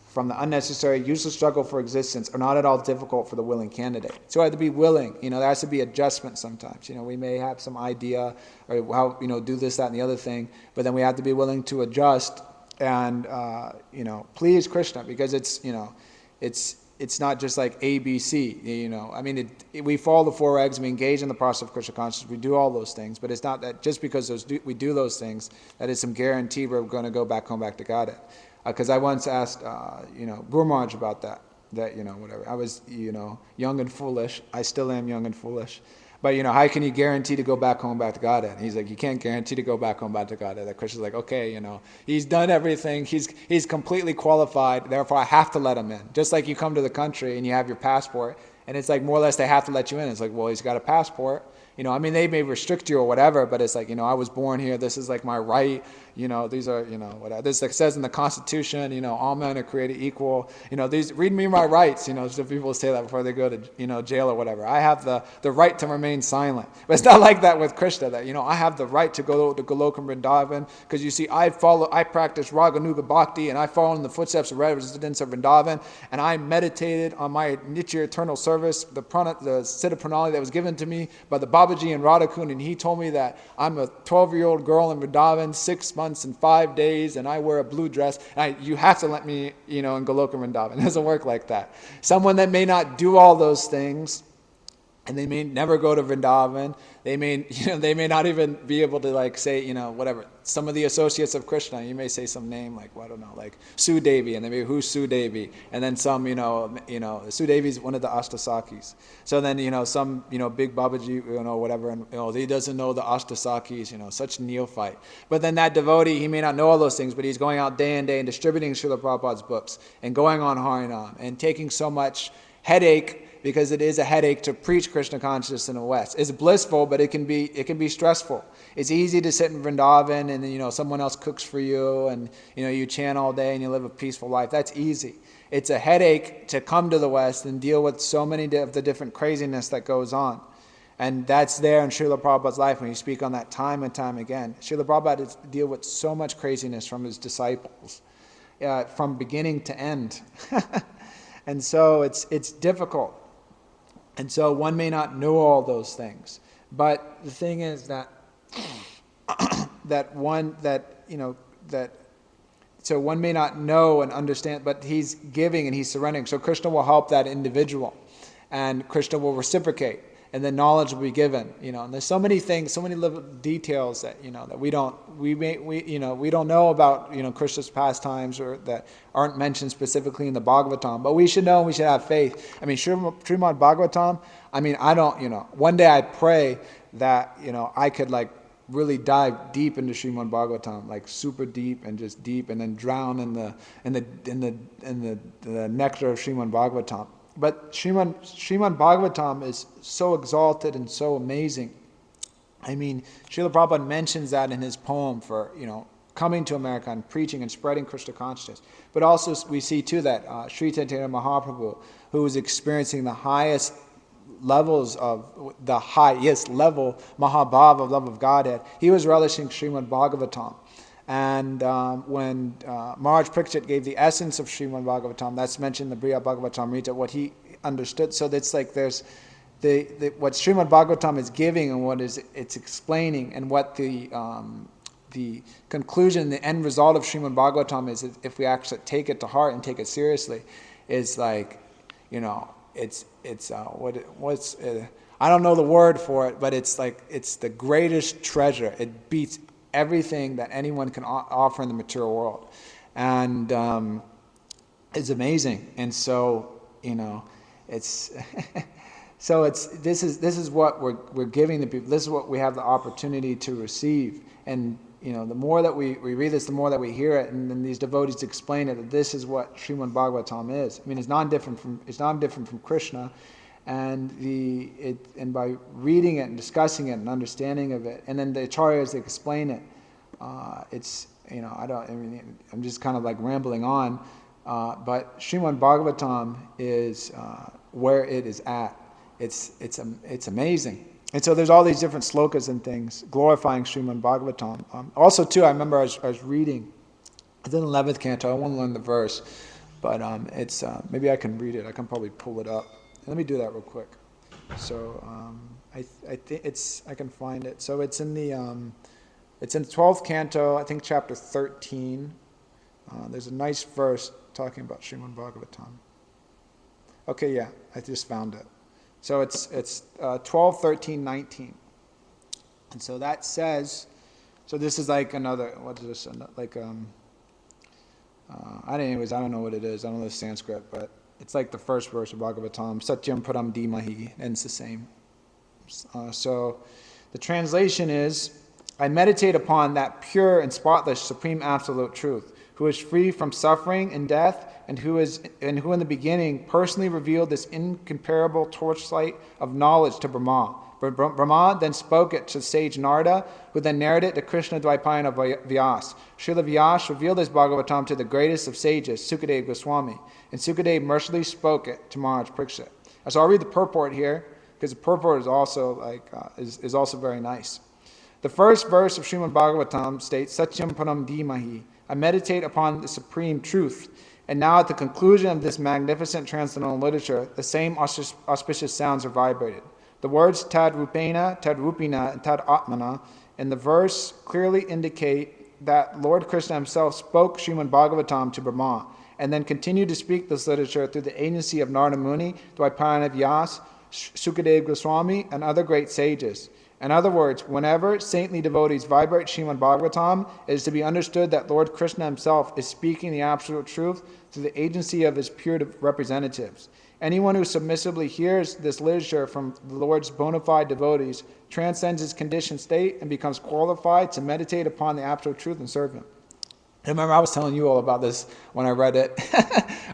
from the unnecessary, useless struggle for existence are not at all difficult for the willing candidate. So we have to be willing. There has to be adjustment sometimes. We may have some idea or how, do this, that, and the other thing, but then we have to be willing to adjust and, please Krishna, because it's not just like A, B, C, we follow the four regs, we engage in the process of Krishna consciousness, we do all those things, but it's not that just because we do those things, that is some guarantee we're going to go back home, back to Godhead. Because I once asked, Guru Maharaj about that, whatever. I was, young and foolish. I still am young and foolish. But, how can you guarantee to go back home, back to Godhead? And he's like, you can't guarantee to go back home, back to Godhead. That Krishna's like, okay, he's done everything. He's completely qualified. Therefore, I have to let him in. Just like you come to the country and you have your passport, and it's like more or less they have to let you in. It's like, well, he's got a passport. They may restrict you or whatever, but it's like, I was born here. This is like my right. These are, whatever. This like says in the Constitution, all men are created equal. Read me my rights. So people say that before they go to, jail or whatever. I have the right to remain silent. But it's not like that with Krishna, that, I have the right to go to Golokam Vrindavan, because you see, I practice Raganuga Bhakti, and I follow in the footsteps of residents of Vrindavan, and I meditated on my Nitya eternal service, the Siddha Pranali that was given to me by the Babaji and Radhakund, and he told me that I'm a 12-year-old girl in Vrindavan, 6 months and 5 days, and I wear a blue dress, and you have to let me, in Golokam Vrindavan. It doesn't work like that. Someone that may not do all those things, and they may never go to Vrindavan. They may not even be able to like say, whatever. Some of the associates of Krishna, you may say some name like, well, I don't know, like Su Devi, and they may be, who's Su Devi? And then some, Su Devi is one of the Ashtasakis. So then, some, big Babaji, whatever, and he doesn't know the Ashtasakis, such neophyte. But then that devotee, he may not know all those things, but he's going out day and day and distributing Srila Prabhupada's books and going on Harinam and taking so much headache, because it is a headache to preach Krishna consciousness in the West. It's blissful, but it can be stressful. It's easy to sit in Vrindavan and someone else cooks for you and you chant all day and you live a peaceful life. That's easy. It's a headache to come to the West and deal with so many of the different craziness that goes on. And that's there in Srila Prabhupada's life when you speak on that time and time again. Srila Prabhupada deal with so much craziness from his disciples, from beginning to end. And so it's difficult. And so one may not know all those things. But the thing is that so one may not know and understand, but he's giving and he's surrendering. So Krishna will help that individual, and Krishna will reciprocate, and then knowledge will be given. And there's so many things, so many little details that that we don't know about Krishna's pastimes, or that aren't mentioned specifically in the Bhagavatam. But we should know, and we should have faith. I mean, Srimad Bhagavatam. I mean, I don't. One day I pray that I could really dive deep into Srimad Bhagavatam, like super deep and just deep, and then drown in the nectar of Srimad Bhagavatam. But Srimad Bhagavatam is so exalted and so amazing. I mean, Srila Prabhupada mentions that in his poem for coming to America and preaching and spreading Krishna consciousness. But also we see too that Sri Chaitanya Mahaprabhu, who was experiencing the highest levels of the highest level Mahabhava of love of Godhead, he was relishing Srimad Bhagavatam. And when Maharaj Parikshit gave the essence of Srimad Bhagavatam, that's mentioned in the Briya Bhagavatamrita, what he understood. So that's like there's what Srimad Bhagavatam is giving and what it's explaining, and what the conclusion, the end result of Srimad Bhagavatam is, if we actually take it to heart and take it seriously, is like, I don't know the word for it, but it's like, it's the greatest treasure. It beats everything that anyone can offer in the material world, and it's amazing. And so it's so this is what we're giving the people. This is what we have the opportunity to receive. And the more that we read this, the more that we hear it, and then these devotees explain it, that this is what Srimad Bhagavatam is. I mean, it's not different from Krishna. And by reading it and discussing it and understanding of it, and then the acharyas explain it, I'm just kind of like rambling on, but Srimad Bhagavatam is where it is at. It's amazing. And so there's all these different slokas and things glorifying Srimad Bhagavatam. Also too, I remember I was reading, it's in the 11th canto. I want to learn the verse, but it's maybe I can read it. I can probably pull it up. Let me do that real quick. So I think I can find it. So it's in the 12th canto, I think chapter 13. There's a nice verse talking about Srimad Bhagavatam. Okay, yeah, I just found it. So it's 12, 13, 19. And so that says, so this is like another, what is this, like, anyways, I don't know what it is. I don't know the Sanskrit, but it's like the first verse of Bhagavatam, Satyam Param Dhimahi, and it's the same. So the translation is, I meditate upon that pure and spotless supreme absolute truth, who is free from suffering and death, and who in the beginning personally revealed this incomparable torchlight of knowledge to Brahma. Brahma then spoke it to sage Narada, who then narrated it to Krishna Dvaipayana Vyas. Srila Vyas revealed this Bhagavatam to the greatest of sages, Sukadeva Goswami, and Sukadeva mercifully spoke it to Maharaj Parikshit. So I'll read the purport here, because the purport is also is also very nice. The first verse of Srimad Bhagavatam states, Satyam Param Dhimahi, I meditate upon the supreme truth. And now at the conclusion of this magnificent transcendental literature, the same auspicious sounds are vibrated. The words Tad Rupena, Tad Rupina, and Tad Atmana in the verse clearly indicate that Lord Krishna himself spoke Srimad Bhagavatam to Brahma, and then continued to speak this literature through the agency of Narada Muni, Dvaipayana Vyas, Sukadeva Goswami, and other great sages. In other words, whenever saintly devotees vibrate Srimad Bhagavatam, it is to be understood that Lord Krishna himself is speaking the absolute truth through the agency of his pure representatives. Anyone who submissively hears this literature from the Lord's bona fide devotees transcends his conditioned state and becomes qualified to meditate upon the absolute truth and serve him. I remember I was telling you all about this when I read it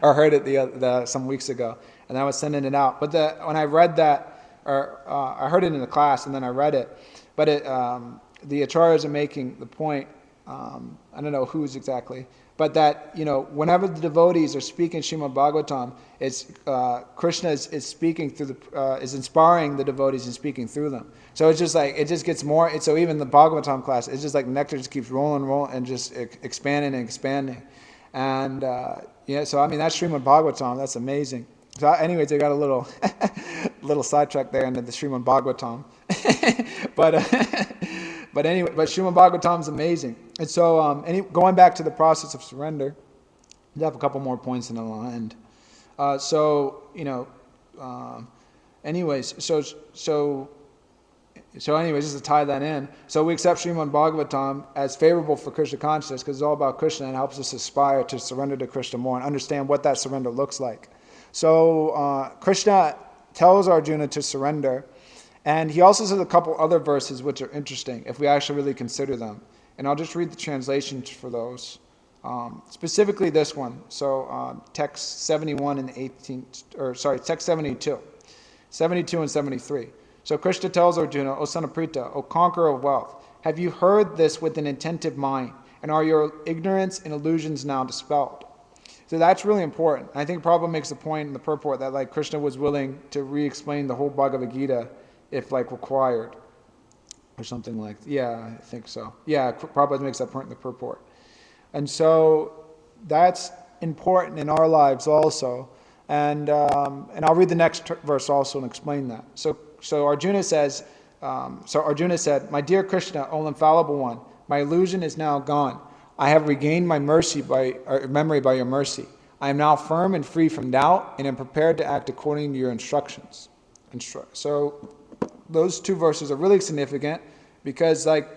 or heard it some weeks ago, and I was sending it out. But when I read that, I heard it in the class and then I read it, but the acharyas are making the point, I don't know who's exactly, but that, whenever the devotees are speaking Srimad Bhagavatam, it's Krishna is speaking through is inspiring the devotees and speaking through them. So it's just like, it just gets more, so even the Bhagavatam class, it's just like nectar just keeps rolling and just expanding and expanding. And so I mean, that's Srimad Bhagavatam, that's amazing. So anyways, I got a little little sidetrack there into the Srimad Bhagavatam. But anyway, Srimad Bhagavatam is amazing. And so going back to the process of surrender, I have a couple more points and then I'll end. Anyways, just to tie that in, so we accept Srimad Bhagavatam as favorable for Krishna consciousness because it's all about Krishna and helps us aspire to surrender to Krishna more and understand what that surrender looks like. So Krishna tells Arjuna to surrender, and he also says a couple other verses which are interesting if we actually really consider them. And I'll just read the translations for those. Specifically this one. So text 71 and 18, text 72. 72 and 73. So Krishna tells Arjuna, O son of Pritha, O conqueror of wealth, have you heard this with an attentive mind? And are your ignorance and illusions now dispelled? So that's really important. I think Prabhu makes the point in the purport that Krishna was willing to re-explain the whole Bhagavad Gita if required. Or something like that. Yeah, I think so. Yeah, Prabhupada makes that point in the purport. And so that's important in our lives also. And I'll read the next verse also and explain that. So Arjuna says, Arjuna said, my dear Krishna, O infallible one, my illusion is now gone. I have regained my memory by your mercy. I am now firm and free from doubt and am prepared to act according to your instructions. So those two verses are really significant because that's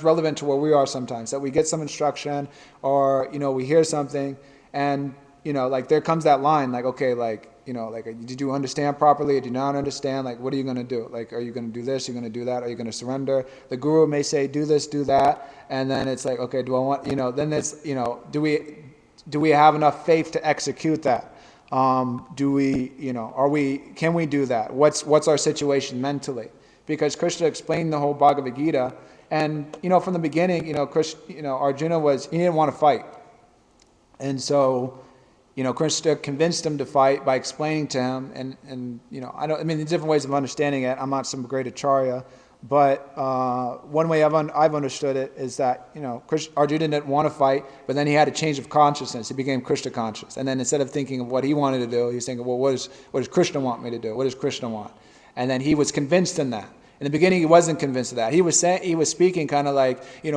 relevant to where we are sometimes, that we get some instruction or, we hear something and, there comes that line, did you understand properly or do you not understand? What are you going to do? Are you going to do this? Are you going to do that? Are you going to surrender? The guru may say, do this, do that. And then it's okay, do I want, then it's, do we have enough faith to execute that? Can we do that? What's our situation mentally? Because Krishna explained the whole Bhagavad Gita, and from the beginning, Arjuna he didn't want to fight, and so Krishna convinced him to fight by explaining to him, and there's different ways of understanding it. I'm not some great acharya, but one way I've understood it is that Arjuna didn't want to fight, but then he had a change of consciousness. He became Krishna conscious, and then instead of thinking of what he wanted to do, he was thinking, well, what does Krishna want me to do? What does Krishna want? And then he was convinced in that. In the beginning, he wasn't convinced of that. He was speaking kind of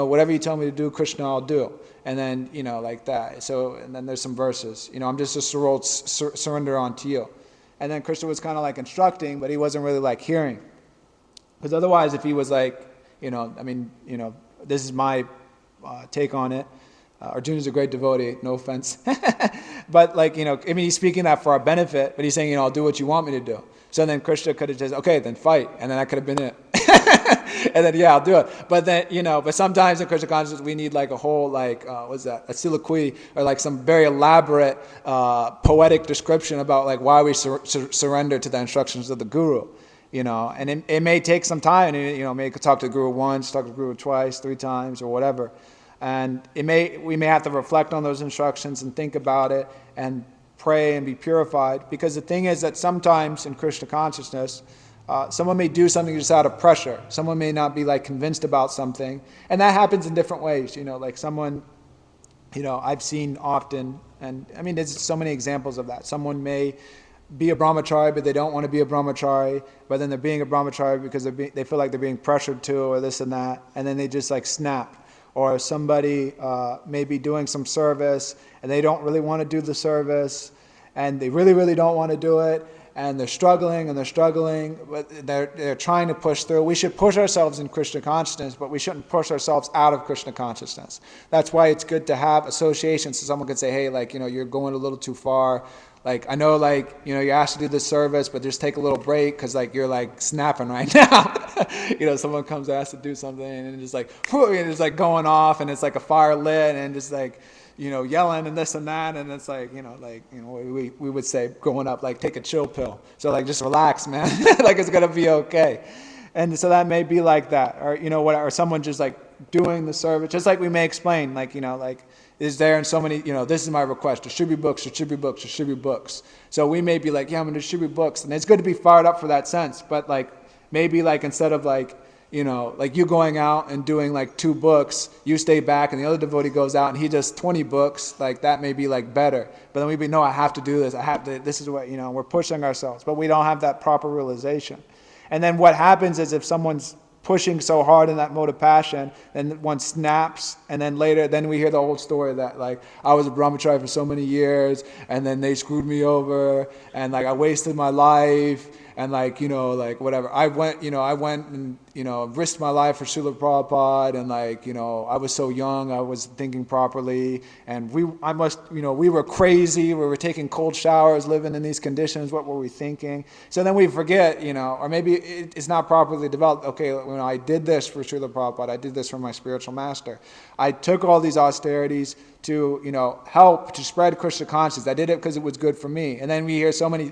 whatever you tell me to do, Krishna, I'll do. And then, like that. So, and then there's some verses, I'm just a surrender unto you. And then Krishna was kind of instructing, but he wasn't really hearing. Because otherwise, if he was this is my take on it. Arjuna's a great devotee, no offense. But he's speaking that for our benefit, but he's saying, I'll do what you want me to do. So then Krishna could have said, okay, then fight. And then that could have been it. And then, I'll do it. But then, but sometimes in Krishna consciousness, we need a whole, a soliloquy or some very elaborate poetic description about why we surrender to the instructions of the guru. And it may take some time, and may talk to the guru once, talk to the guru twice, 3 times, or whatever. And we may have to reflect on those instructions and think about it and pray and be purified. Because the thing is that sometimes in Krishna consciousness, someone may do something just out of pressure. Someone may not be convinced about something. And that happens in different ways. Someone, I've seen often, and there's so many examples of that. Someone may be a brahmachari, but they don't want to be a brahmachari, but then they're being a brahmachari because they feel like they're being pressured to, or this and that, and then they just snap. Or somebody may be doing some service and they don't really want to do the service, and they really, really don't want to do it, and they're struggling, but they're trying to push through. We should push ourselves in Krishna consciousness, but we shouldn't push ourselves out of Krishna consciousness. That's why it's good to have associations, so someone could say, hey, like, you're going a little too far. Like, I know, like, you're asked to do this service, but just take a little break because, like, you're, like, snapping right now. Someone comes asked to do something and it's like, whoo, and it's like going off and it's like a fire lit and just like, yelling and this and that. And it's like, we would say growing up, like, take a chill pill. So, like, just relax, man. Like, it's going to be okay. And so that may be like that. Or, or someone just, like, doing the service. Just like we may explain, like, is there in so many, this is my request. Distribute books, distribute books, distribute books. So we may be like, yeah, I'm going to distribute books. And it's good to be fired up for that sense. But, like, maybe, like, instead of, like, like you going out and doing like 2 books, you stay back and the other devotee goes out and he does 20 books, like that may be like better. But then we'd be, no, I have to do this. This is what, we're pushing ourselves, but we don't have that proper realization. And then what happens is if someone's pushing so hard in that mode of passion, then one snaps, and then later, then we hear the old story that like, I was a brahmachari for so many years, and then they screwed me over, and like I wasted my life, and like, like whatever. I went and, risked my life for Srila Prabhupada, and like, I was so young, I wasn't thinking properly, and we were crazy, we were taking cold showers, living in these conditions, what were we thinking? So then we forget, or maybe it's not properly developed. Okay, I did this for Srila Prabhupada, I did this for my spiritual master. I took all these austerities to, help to spread Krishna consciousness. I did it because it was good for me. And then we hear so many,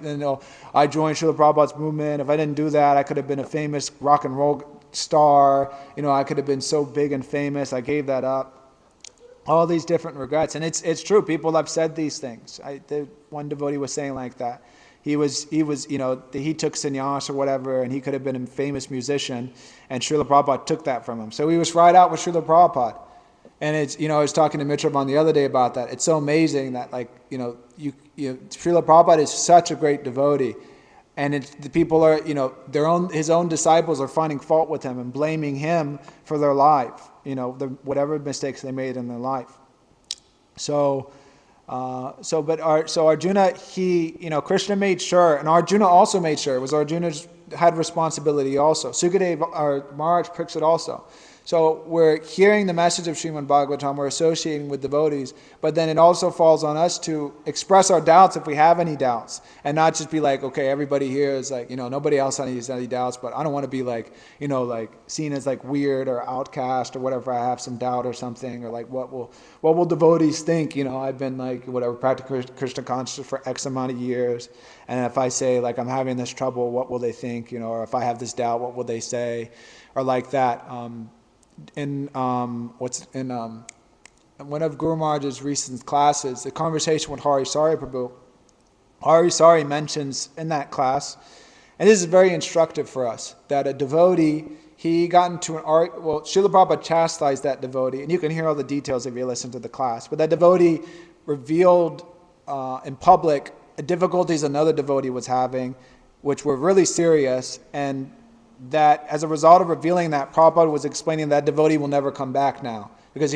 I joined Srila Prabhupada's movement. If I didn't do that, I could have been a famous rock and roll star. I could have been so big and famous. I gave that up. All these different regrets. And it's true. People have said these things. One devotee was saying like that. He took sannyas or whatever, and he could have been a famous musician, and Srila Prabhupada took that from him. So he was right out with Srila Prabhupada. And it's, I was talking to Mitraban the other day about that. It's so amazing that, like, Srila Prabhupada is such a great devotee. And the people are, his own disciples are finding fault with him and blaming him for their life, whatever mistakes they made in their life. So Arjuna, Krishna made sure, and Arjuna also made sure. It was Arjuna had responsibility also. Sukadeva, or Maharaj picks it also. So we're hearing the message of Srimad Bhagavatam, we're associating with devotees, but then it also falls on us to express our doubts if we have any doubts, and not just be like, okay, everybody here is like, nobody else has any doubts, but I don't want to be like, like seen as like weird or outcast or whatever. I have some doubt or something, or like what will devotees think? I've been like whatever practicing Krishna consciousness for X amount of years, and if I say like I'm having this trouble, what will they think? Or if I have this doubt, what will they say? Or like that. In one of Guru Maharaj's recent classes, the conversation with Hari Sari Prabhu, Hari Sari mentions in that class, and this is very instructive for us, that a devotee, he got into an art, well, Srila Prabhupada chastised that devotee, and you can hear all the details if you listen to the class, but that devotee revealed in public difficulties another devotee was having, which were really serious, and that as a result of revealing that, Prabhupada was explaining that devotee will never come back now, because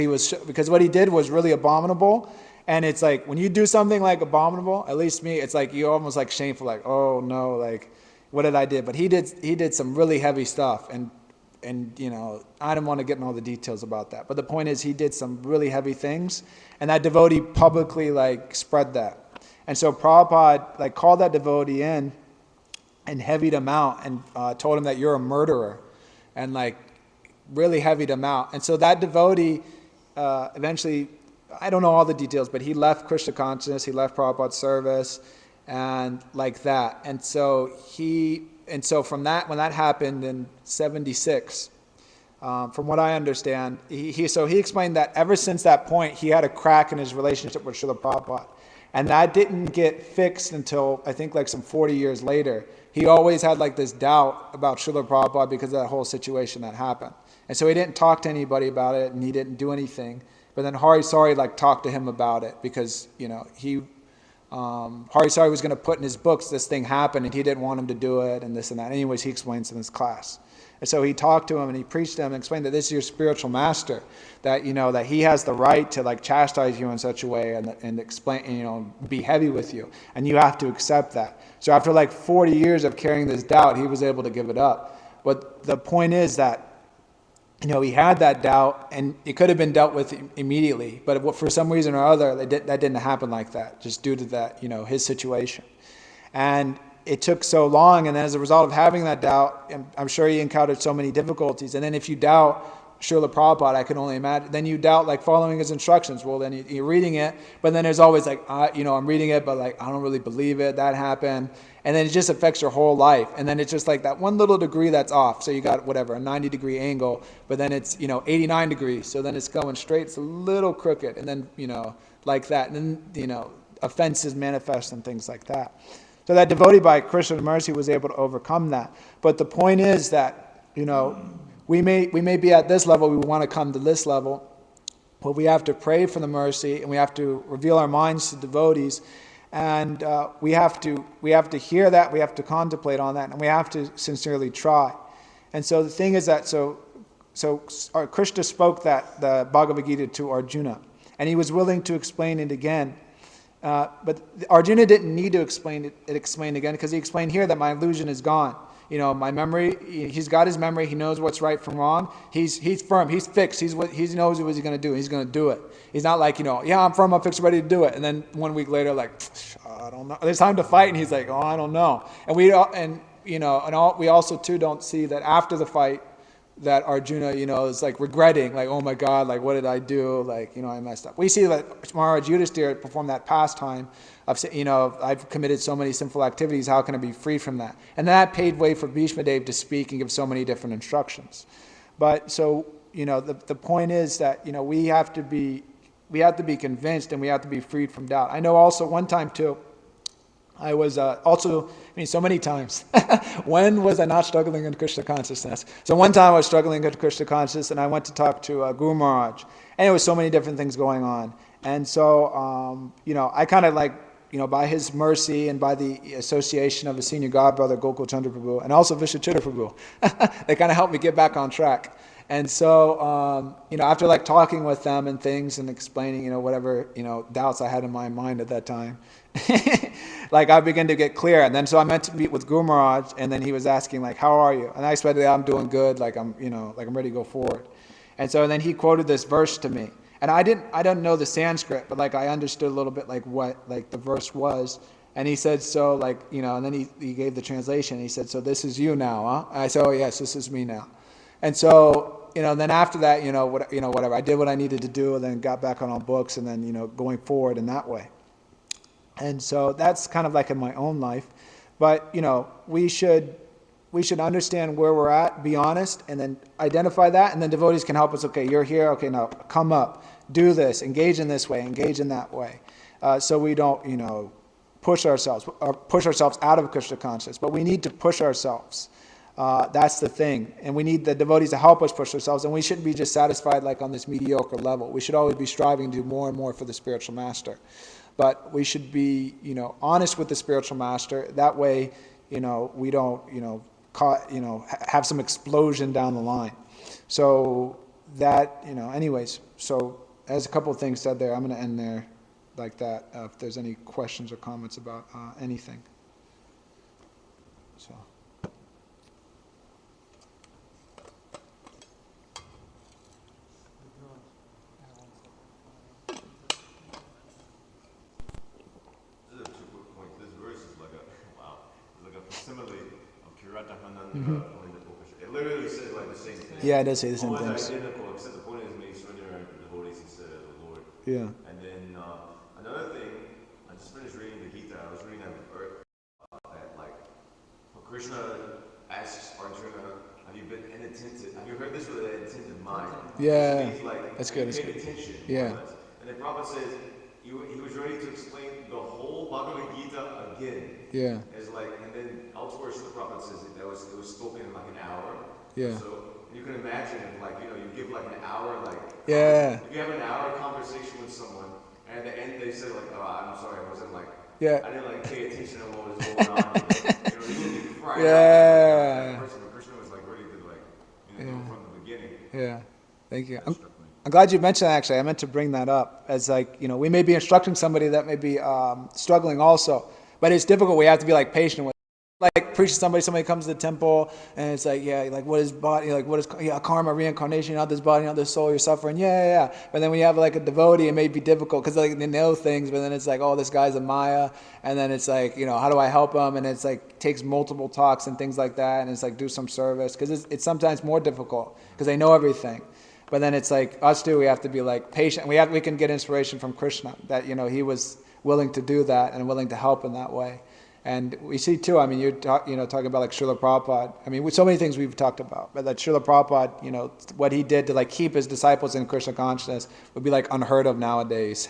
what he did was really abominable. And it's like when you do something like abominable, at least me, it's like you're almost like shameful, like, oh no, like what did I do? But he did some really heavy stuff, and I don't want to get in all the details about that. But the point is, he did some really heavy things, and that devotee publicly like spread that. And so Prabhupada like called that devotee in and heavied him out, and told him that you're a murderer, and like really heavied him out. And so that devotee eventually, I don't know all the details, but he left Krishna consciousness, he left Prabhupada's service, and like that. And so from that, when that happened in 76, from what I understand, he explained that ever since that point, he had a crack in his relationship with Srila Prabhupada. And that didn't get fixed until, I think, like some 40 years later. He always had like this doubt about Srila Prabhupada because of that whole situation that happened. And so he didn't talk to anybody about it, and he didn't do anything. But then Hari Sari like talked to him about it because, he Harisari was going to put in his books this thing happened and he didn't want him to do it and this and that. Anyways, he explains in his class. And so he talked to him and he preached to him and explained that this is your spiritual master, that that he has the right to like chastise you in such a way and explain, be heavy with you, and you have to accept that. So after like 40 years of carrying this doubt, he was able to give it up. But the point is that he had that doubt, and it could have been dealt with immediately, but for some reason or other, that didn't happen like that, just due to that, his situation. And it took so long, and then as a result of having that doubt, I'm sure he encountered so many difficulties. And then if you doubt Srila Prabhupada, I can only imagine, then you doubt like following his instructions. Well, then you're reading it, but then there's always like, I'm reading it, but like, I don't really believe it, that happened. And then it just affects your whole life. And then it's just like that one little degree that's off. So you got whatever, a 90-degree angle, but then it's, 89 degrees. So then it's going straight, it's a little crooked. And then, like that. And then, offenses manifest and things like that. So that devotee by Krishna's mercy was able to overcome that. But the point is that, we may be at this level, we want to come to this level, but we have to pray for the mercy and we have to reveal our minds to devotees. And we have to hear that, we have to contemplate on that, and we have to sincerely try. And so the thing is that so Krishna spoke the Bhagavad Gita to Arjuna, and he was willing to explain it again. But Arjuna didn't need to explain it explained again, because he explained here that my illusion is gone. My memory, he's got his memory, he knows what's right from wrong. He's firm, he's fixed, he knows what he's going to do, he's going to do it. He's not like, I'm firm, I'm fixed, ready to do it. And then 1 week later, like, I don't know. There's time to fight, and he's like, oh, I don't know. And we also too don't see that after the fight, that Arjuna, is like regretting, like, oh my God, like, what did I do? Like, I messed up. We see that Maharaj Yudhisthira performed that pastime of, I've committed so many sinful activities, how can I be free from that? And that paved way for Bhishma Dev to speak and give so many different instructions. But so, the point is that, we have to be convinced, and we have to be freed from doubt. I know also one time too, I was so many times. When was I not struggling in Krishna consciousness? So one time I was struggling in Krishna consciousness, and I went to talk to Guru Maharaj, and there was so many different things going on. And so, I kind of like, by his mercy and by the association of his senior godbrother, Gokul Chandra Prabhu, and also Vishwachitra Prabhu, they kind of helped me get back on track. And so, after like talking with them and things and explaining, whatever, doubts I had in my mind at that time, like I began to get clear. And then so I meant to meet with Guru Maharaj, and then he was asking like, how are you? And I said, I'm doing good, like I'm ready to go forward. And so then he quoted this verse to me. And I don't know the Sanskrit, but like I understood a little bit like what like the verse was. And he said, so like, and then he gave the translation. He said, so this is you now, huh? And I said, oh yes, this is me now. And so, then after that, whatever, I did what I needed to do, and then got back on all books, and then, going forward in that way. And so that's kind of like in my own life. But, we should understand where we're at, be honest, and then identify that, and then devotees can help us. Okay, you're here. Okay, now come up, do this, engage in this way, engage in that way. So we don't, push ourselves out of Krishna consciousness, but we need to push ourselves. That's the thing. And we need the devotees to help us push ourselves, and we shouldn't be just satisfied like on this mediocre level. We should always be striving to do more and more for the spiritual master. But we should be, honest with the spiritual master. That way, we don't, have some explosion down the line. So that, anyways, so as a couple of things said there, I'm going to end there like that. If there's any questions or comments about anything. So. It literally says like the same thing. Yeah, it does say the same Almost things. identical, except the point is maybe surrender to devotees instead of the Lord. Yeah. And then another thing, I just finished reading the Gita. I was reading that like Krishna asks Arjuna, "Have you been inattentive? Have you heard this with an attentive mind?" Yeah, Means, like, that's good. That's paid good. attention. Yeah. And then Prabhupada says he was ready to explain the whole Bhagavad Gita again. Yeah. It's like, and then elsewhere, the Prabhupada says it was spoken in like an hour. Yeah. So you can imagine if like, you give like an hour, like, Yeah. if you have an hour conversation with someone, and at the end they say like, oh, I'm sorry, I wasn't like Yeah. I didn't like pay attention to what was going on. He was right Yeah. that person, but Krishna was like ready to do it from the beginning. Yeah. Thank you. That struck me. I'm glad you mentioned that, actually. I meant to bring that up as we may be instructing somebody that may be struggling also, but it's difficult. We have to be patient with. Preaching somebody comes to the temple and it's what is body, what is karma, reincarnation, not this body, not this soul, you're suffering, yeah. But then when you have a devotee, it may be difficult because they know things, but then it's oh, this guy's a Maya, and then it's how do I help him? And it's takes multiple talks and things like that, and it's do some service because it's sometimes more difficult because they know everything. But then it's us too, we have to be patient. We can get inspiration from Krishna that he was willing to do that and willing to help in that way. And we see too, you're talking about Srila Prabhupada. With so many things we've talked about, but that Srila Prabhupada, what he did to keep his disciples in Krishna consciousness would be unheard of nowadays.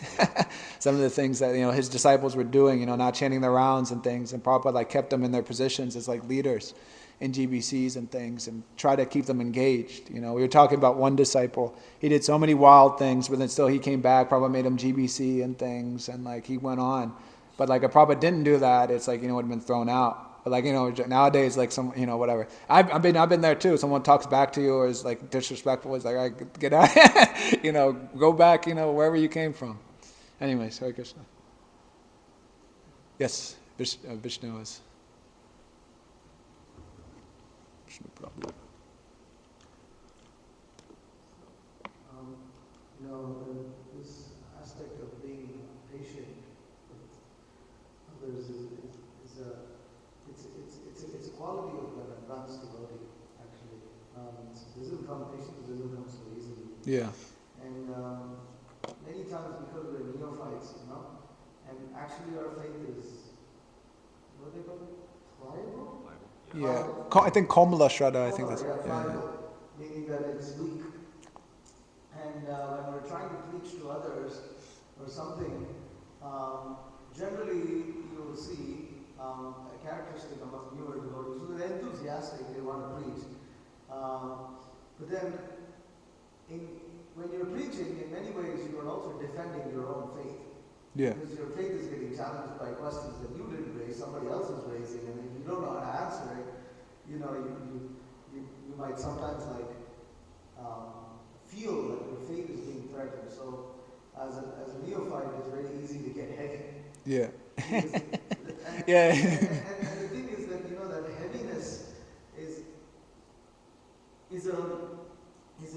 Some of the things that his disciples were doing, not chanting their rounds and things, and Prabhupada kept them in their positions as leaders in GBCs and things, and try to keep them engaged. We were talking about one disciple. He did so many wild things, but then still he came back. Prabhupada made him GBC and things, and he went on. But if Prabhupada didn't do that, it's would have been thrown out. But nowadays, some whatever. I've been there too. Someone talks back to you or is disrespectful. It's all right, get out. Go back. Wherever you came from. Anyways, Hare Krishna. Yes, Vishnu is. Vishnu Prabhu. This aspect of being patient with others it's a quality of an advanced devotee, actually. Patience doesn't come so easily. Yeah. And many times because we're neophytes, and actually our faith is, what do they call it? Pliable? Yeah. I think Komala Shraddha, I think that's pliable, meaning that it's weak. And when we're trying to preach to others or something, generally you'll see a characteristic among newer devotees who are enthusiastic, they want to preach. But then, when you're preaching, in many ways you are also defending your own faith. Yeah. Because your faith is getting challenged by questions that you didn't raise, somebody else is raising, and if you don't know how to answer it, you might sometimes feel that your faith is being threatened. So, as a neophyte, it's very easy to get heavy. Yeah. And the thing is that that heaviness is a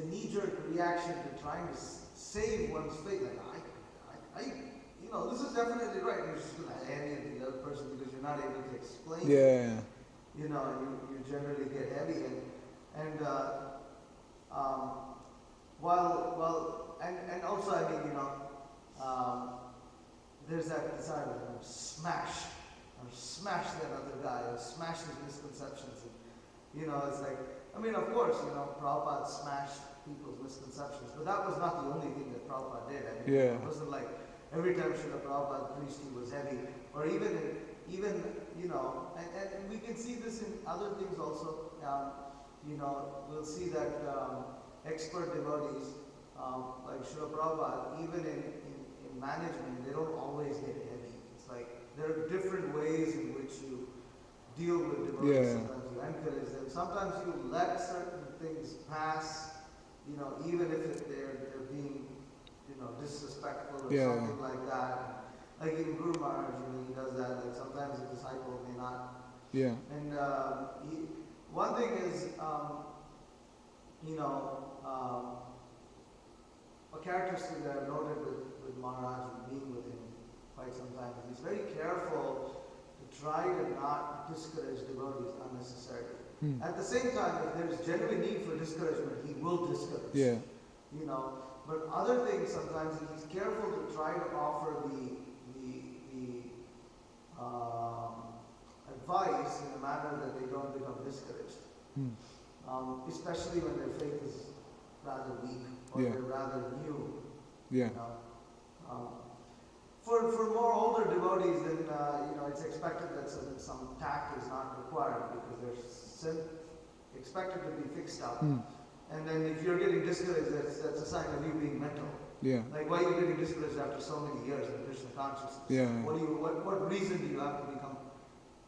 knee-jerk reaction to trying to save one's faith. This is definitely right. You're just going to alienate the other person because you're not able to explain. Yeah. You generally get heavy and also there's that desire to smash that other guy or smash his misconceptions. And, of course, Prabhupada smashed people's misconceptions, but that was not the only thing that Prabhupada did. It wasn't every time Srila Prabhupada preached he was heavy, or even and we can see this in other things also. We'll see that expert devotees like Srila Prabhupada, even in management, they don't always get heavy. It's there are different ways in which you deal with devotees. Yeah. Sometimes you encourage them. Sometimes you let certain things pass, even if they're being, disrespectful or something like that. Like in Guru Maharaj, he does that. Sometimes a disciple may not. Yeah. And one thing is, a characteristic that I've noted with Maharaj and being with him quite some time is he's very careful to try to not discourage devotees unnecessarily. At the same time, if there's genuine need for discouragement, he will discourage. Yeah. But other things sometimes he's careful to try to offer the advice in a manner that they don't become discouraged. Especially when their faith is rather weak or they're rather new. Yeah. For more older devotees, then it's expected that some tact is not required because they're expected to be fixed up. And then if you're getting discouraged, that's a sign of you being mental. Yeah. Like, why are you getting discouraged after so many years in Krishna consciousness? Yeah. What reason do you have to become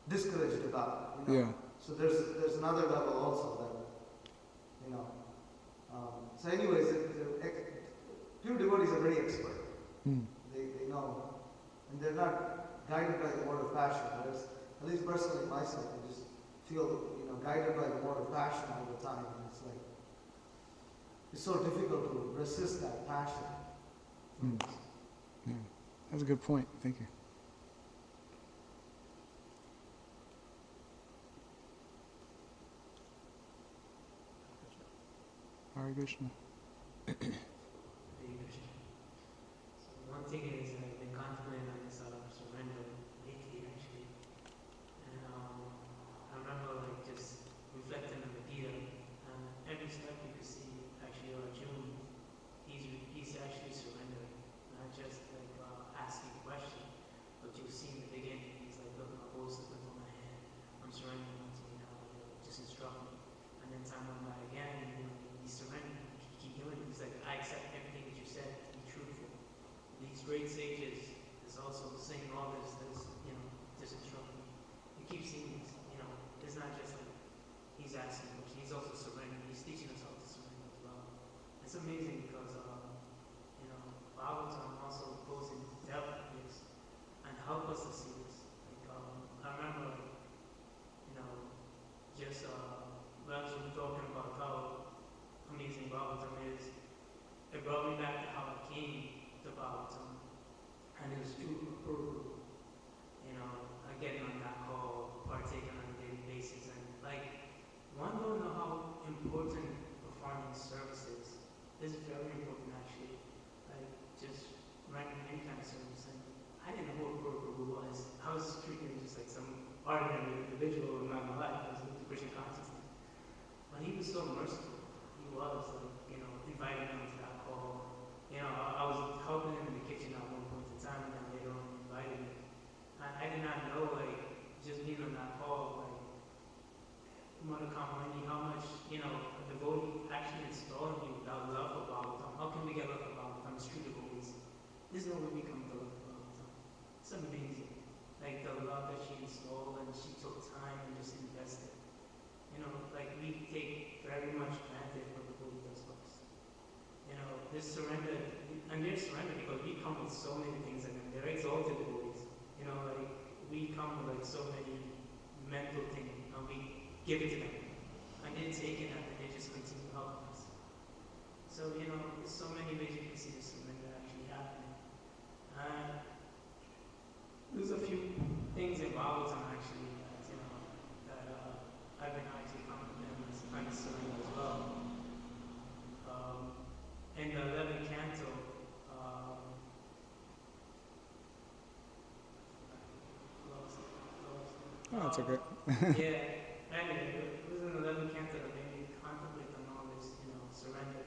discouraged about? You know? Yeah. So there's another level also that, you know. So anyways, pure devotees are very expert. Mm. They know, and they're not guided by the word of passion. Whereas, at least personally myself, I just feel, guided by the word of passion all the time. And it's like, it's so difficult to resist that passion. Mm. Yeah. That's a good point. Thank you. Hare Krishna. Hare Krishna. So one thing is I've been contemplating on this surrender lately actually. And I remember just reflecting on the Gita, and every step you could see actually Arjuna, he's actually surrendering, not just asking a question, but you see in the beginning, he's like, look, my whole slipping from my hand, I'm surrendering to you now, just instruct me. And then time went by again, he's surrendering, he keep doing it. He's like, I accept everything that you said to be truthful. These great sages is also saying all this, just instruct me. You keep seeing this, it's not just like he's asking, but he's also surrendering. He's teaching us how to surrender as well. It's amazing because, Bhagavatam also goes in depth with this and help us to see this. I remember, just when we were talking about how amazing Bhagavatam is, it brought me back to how I came to Bhagavatam, and it was true for Prabhu. Getting on that call, partaking on a daily basis, and one don't know how important performing service is. This is very important actually. Just running any kind of service, and I didn't know who Prabhu was. I was treating him just like some ordinary individual in my life. I was into Krishna consciousness, but he was so merciful. He was inviting me to that call. I was helping him in the kitchen at one point in time, and then later on he invited me. I did not know, just being on that call, Mother Kamani, how much, a devotee actually installed you without love for Bhagavatam. How can we get love for Bhagavatam? It's true devotees. This is how we become the love for Bhagavatam. It's amazing. The love that she installed, and she took time and just invested. We take very much granted what the Buddha does for us. This surrender, and they're surrender because we come with so many things, and they're exalted devotees. We come with so many mental things, and we give it to them. And they take it and they just continue helping us. So, there's so many ways you can see the surrender actually happening. There's a few things in Bhagavatam actually that I've been actually contemplating as kind of surrender as well. In the 11th canto, Oh, that's okay. yeah, anyway, it was in the 11th canto that made me contemplate on all this, surrender.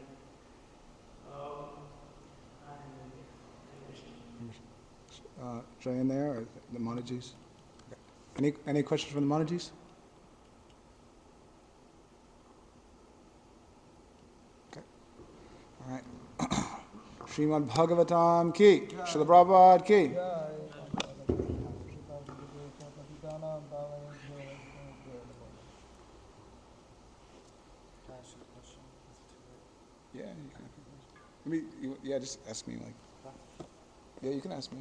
Jay in there, or the Monajis? Okay. Any questions from the Monajis? Okay. All right. Srimad Bhagavatam ki, Srila Prabhupada ki. Yeah, you can. Just ask me. Yeah, you can ask me.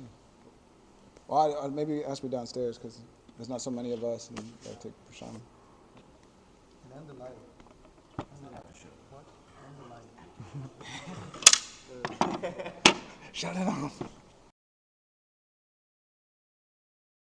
Well, I'll maybe ask me downstairs because there's not so many of us, and I'll take Prashant. And end the light. What? End the light. Shut it off.